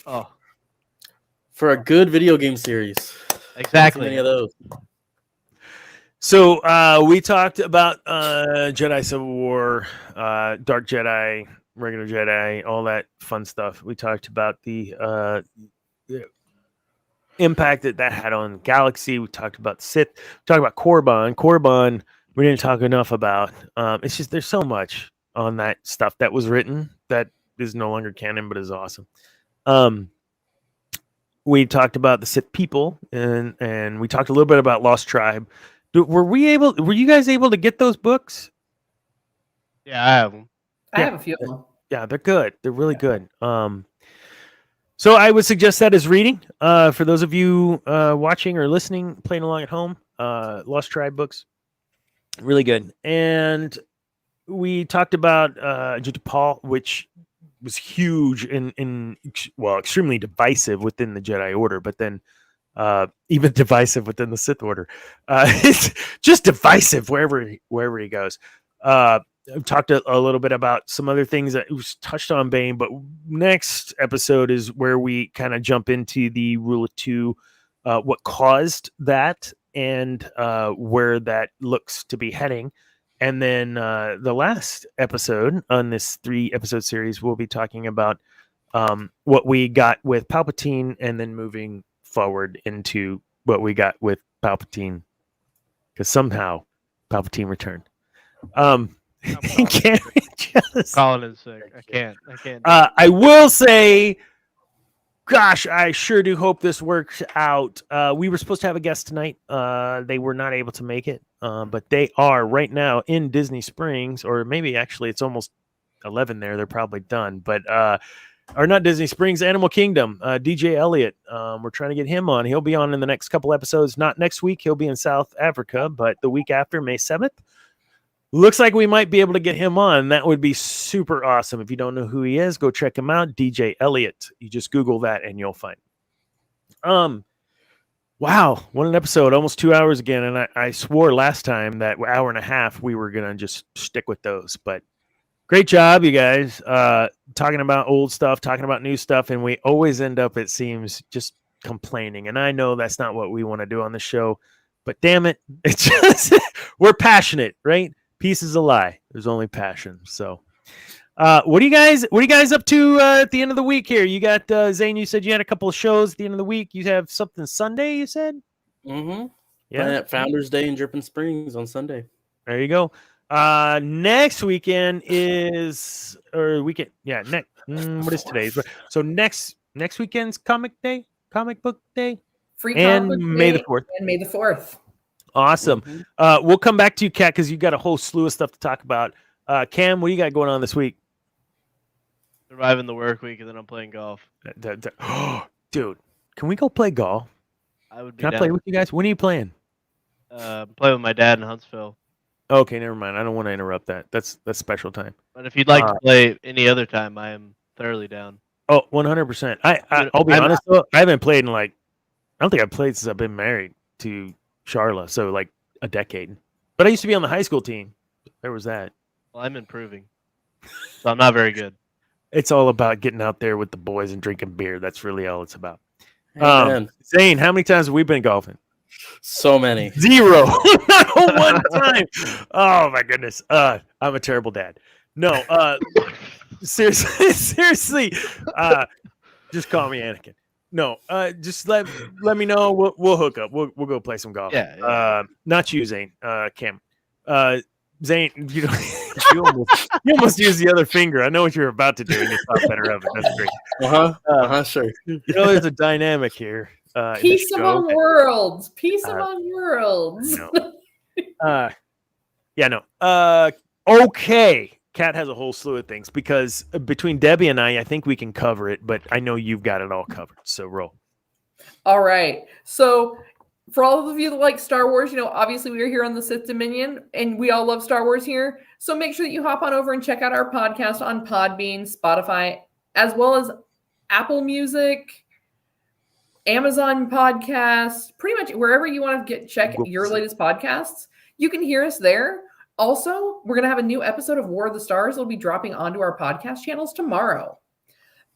for a good video game series. exactly. Many of those. So we talked about Jedi Civil War, Dark Jedi, regular Jedi, all that fun stuff. We talked about the impact that had on Galaxy. We talked about Sith. We talked about Korriban. Korriban, we didn't talk enough about. It's just there's so much on that stuff that was written that is no longer canon, but is awesome. We talked about the Sith people, and we talked a little bit about Lost Tribe. Were you guys able to get those books? Yeah, I have them. I have a few of them. Yeah, they're good. They're really good. So I would suggest that as reading. For those of you watching or listening, playing along at home, Lost Tribe books, really good. And we talked about Paul, which was huge and extremely divisive within the Jedi Order, but then even divisive within the Sith Order. It's just divisive wherever he goes. I've talked a little bit about some other things that was touched on Bane, but next episode is where we kind of jump into the Rule of Two, what caused that and where that looks to be heading. And then the last episode on this 3-episode series, we'll be talking about what we got with Palpatine and then moving forward into what we got with Palpatine, because somehow Palpatine returned. Can't just Calling in sick. I can't. I will say, gosh, I sure do hope this works out. We were supposed to have a guest tonight. They were not able to make it, but they are right now in Disney Springs, or maybe actually it's almost 11 there. They're probably done, but or not Disney Springs, Animal Kingdom. DJ Elliott, we're trying to get him on. He'll be on in the next couple episodes. Not next week. He'll be in South Africa, but the week after, May 7th. Looks like we might be able to get him on. That would be super awesome. If you don't know who he is, go check him out. DJ Elliott. You just Google that and you'll find him. Wow, what an episode. Almost 2 hours again. And I swore last time that hour and a half we were going to just stick with those. But great job, you guys. Talking about old stuff, talking about new stuff. And we always end up, it seems, just complaining. And I know that's not what we want to do on the show. But damn it, it's just, we're passionate, right? Peace is a lie. There's only passion. So, what are you guys up to at the end of the week here? You got Zane. You said you had a couple of shows at the end of the week. You have something Sunday. You said. Mm-hmm. Yeah. At Founders Day in Dripping Springs on Sunday. There you go. Next weekend is weekend. Yeah. Next. What is today's? So next weekend's comic book day. Free and comic book May day the 4th. And May the 4th. Awesome. Mm-hmm. We'll come back to you, Kat, because you got a whole slew of stuff to talk about. Cam, what do you got going on this week? Surviving the work week, and then I'm playing golf. Dude, can we go play golf? I would be. Can I play with you guys? When are you playing? Playing with my dad in Huntsville. Okay, never mind. I don't want to interrupt that. That's special time. But if you'd like to play any other time, I am thoroughly down. Oh, 100%. I'll be honest though, I haven't played in I don't think I've played since I've been married to Charla, so like a decade. But I used to be on the high school team. There was that. Well, I'm improving, so I'm not very good. It's all about getting out there with the boys and drinking beer. That's really all it's about. Amen. Zane, how many times have we been golfing? So many. 0. Not one time. Oh my goodness. I'm a terrible dad. No, seriously. Just call me Anakin. No, just let me know. We'll hook up. We'll go play some golf. Yeah. Not you, Zane. Cam. Zane, you almost used the other finger. I know what you're about to do, and you thought better of it. That's great. Sure. You know, there's a dynamic here. Peace among worlds. Peace among worlds. Okay. Kat has a whole slew of things because between Debbie and I think we can cover it, but I know you've got it all covered. So roll. All right. So for all of you that like Star Wars, obviously we are here on the Sith Dominion and we all love Star Wars here. So make sure that you hop on over and check out our podcast on Podbean, Spotify, as well as Apple Music, Amazon podcasts, pretty much wherever you want to check your latest podcasts, you can hear us there. Also, we're going to have a new episode of War of the Stars. It'll be dropping onto our podcast channels tomorrow.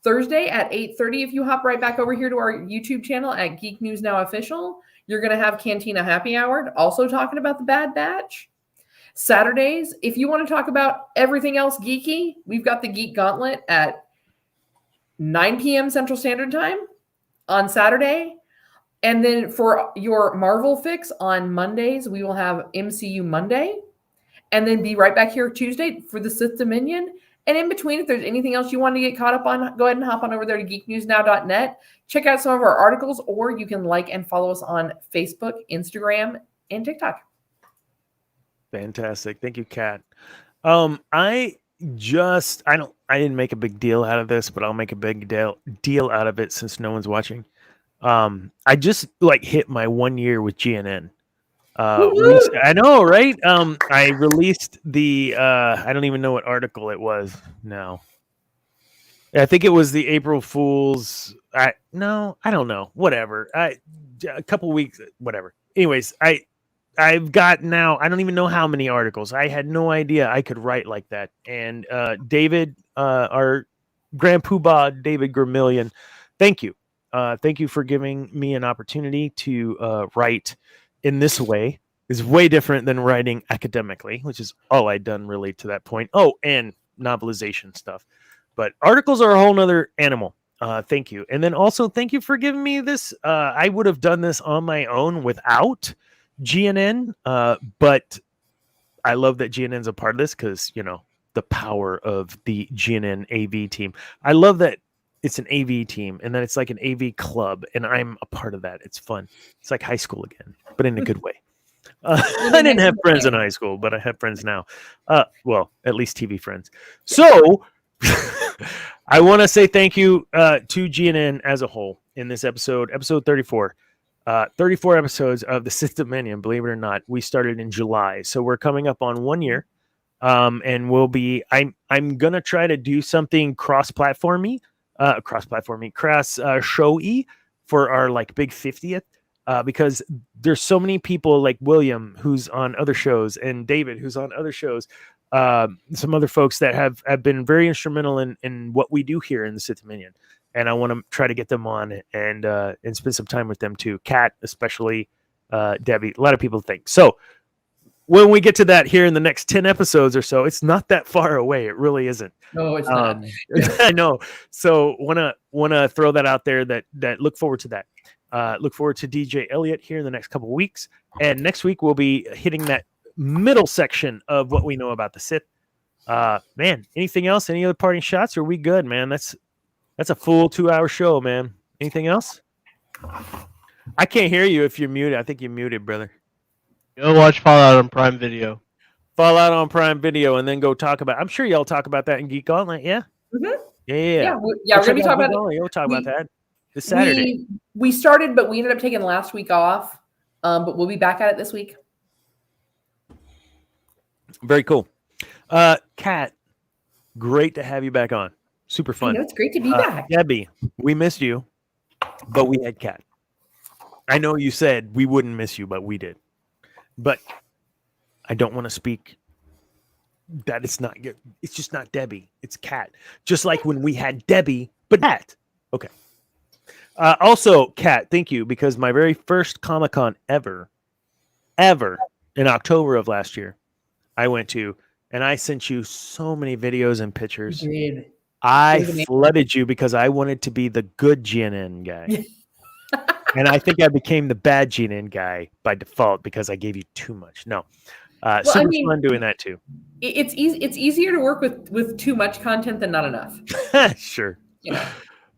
Thursday at 8:30, if you hop right back over here to our YouTube channel at Geek News Now Official, you're going to have Cantina Happy Hour, also talking about the Bad Batch. Saturdays, if you want to talk about everything else geeky, we've got the Geek Gauntlet at 9 p.m. Central Standard Time on Saturday. And then for your Marvel fix on Mondays, we will have MCU Monday. And then be right back here Tuesday for the Sith Dominion. And in between, if there's anything else you want to get caught up on, go ahead and hop on over there to geeknewsnow.net. Check out some of our articles, or you can like and follow us on Facebook, Instagram, and TikTok. Fantastic. Thank you, Kat. I didn't make a big deal out of this, but I'll make a big deal out of it since no one's watching. I just hit my 1 year with GNN. I know, right? I released the I don't even know what article it was now. I think it was the April Fool's. I don't know. Whatever. A couple weeks, whatever. Anyways, I've got now, I don't even know how many articles. I had no idea I could write like that. And David, our Grand Poobah, David Gramillion, thank you. Thank you for giving me an opportunity to write in this way. Is way different than writing academically, which is all I'd done really to that point. Oh, and novelization stuff. But articles are a whole nother animal. Thank you. And then also thank you for giving me this. I would have done this on my own without GNN, but I love that GNN's a part of this because, the power of the GNN AV team. I love that it's an AV team and then it's like an AV club and I'm a part of that. It's fun. It's like high school again, but in a good way. I didn't have friends in high school, but I have friends now. Well, at least TV friends. So I want to say thank you to GNN as a whole in this episode 34. 34 episodes of the Sith Dominion, believe it or not. We started in July, so we're coming up on 1 year. And we'll be. I'm gonna try to do something cross-showy for our big 50th. Because there's so many people like William, who's on other shows, and David, who's on other shows, some other folks that have been very instrumental in what we do here in the Sith Dominion. And I want to try to get them on and spend some time with them too. Kat, especially Debbie. A lot of people think. So when we get to that here in the next 10 episodes or so, it's not that far away. It really isn't. No, it's not. I know. So wanna throw that out there that look forward to that. Look forward to DJ Elliott here in the next couple of weeks. And next week we'll be hitting that middle section of what we know about the Sith. Man, anything else? Any other parting shots? Or are we good, man? That's a full 2-hour show, man. Anything else? I can't hear you if you're muted. I think you're muted, brother. Go watch Fallout on Prime Video. Fallout on Prime Video, and then go talk about. I'm sure y'all talk about that in Geek Gauntlet, yeah. Mm-hmm. Yeah. We're gonna be talking about. You'll talk about that this Saturday. We started, but we ended up taking last week off. But we'll be back at it this week. Very cool. Kat, great to have you back on. Super fun. It's great to be back. Debbie, we missed you, but we had Kat. I know you said we wouldn't miss you, but we did. But I don't want to speak that it's just not Debbie. It's Kat. Just like when we had Debbie, but Kat. Okay. Also, Kat, thank you, because my very first Comic-Con ever in October of last year, I went to, and I sent you so many videos and pictures. You did. I flooded you because I wanted to be the good GNN guy. And I think I became the bad GNN guy by default because I gave you too much. No. Super fun doing that too. It's easy. It's easier to work with too much content than not enough. Sure.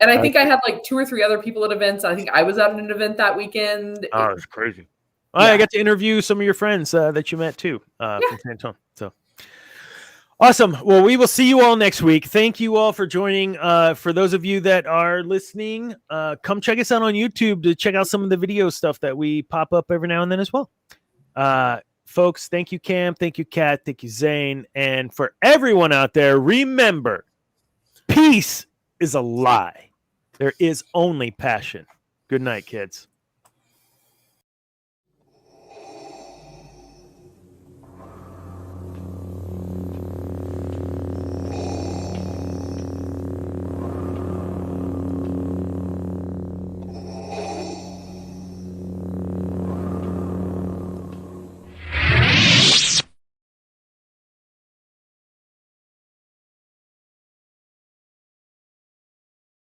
And I think I had 2 or 3 other people at events. I think I was at an event that weekend. Oh, it's crazy. Yeah. I got to interview some of your friends that you met too from San Antonio. So awesome. Well, we will see you all next week. Thank you all for joining. For those of you that are listening, come check us out on YouTube to check out some of the video stuff that we pop up every now and then as well. Folks, thank you, Cam. Thank you, Kat. Thank you, Zane. And for everyone out there, remember, peace is a lie. There is only passion. Good night, kids.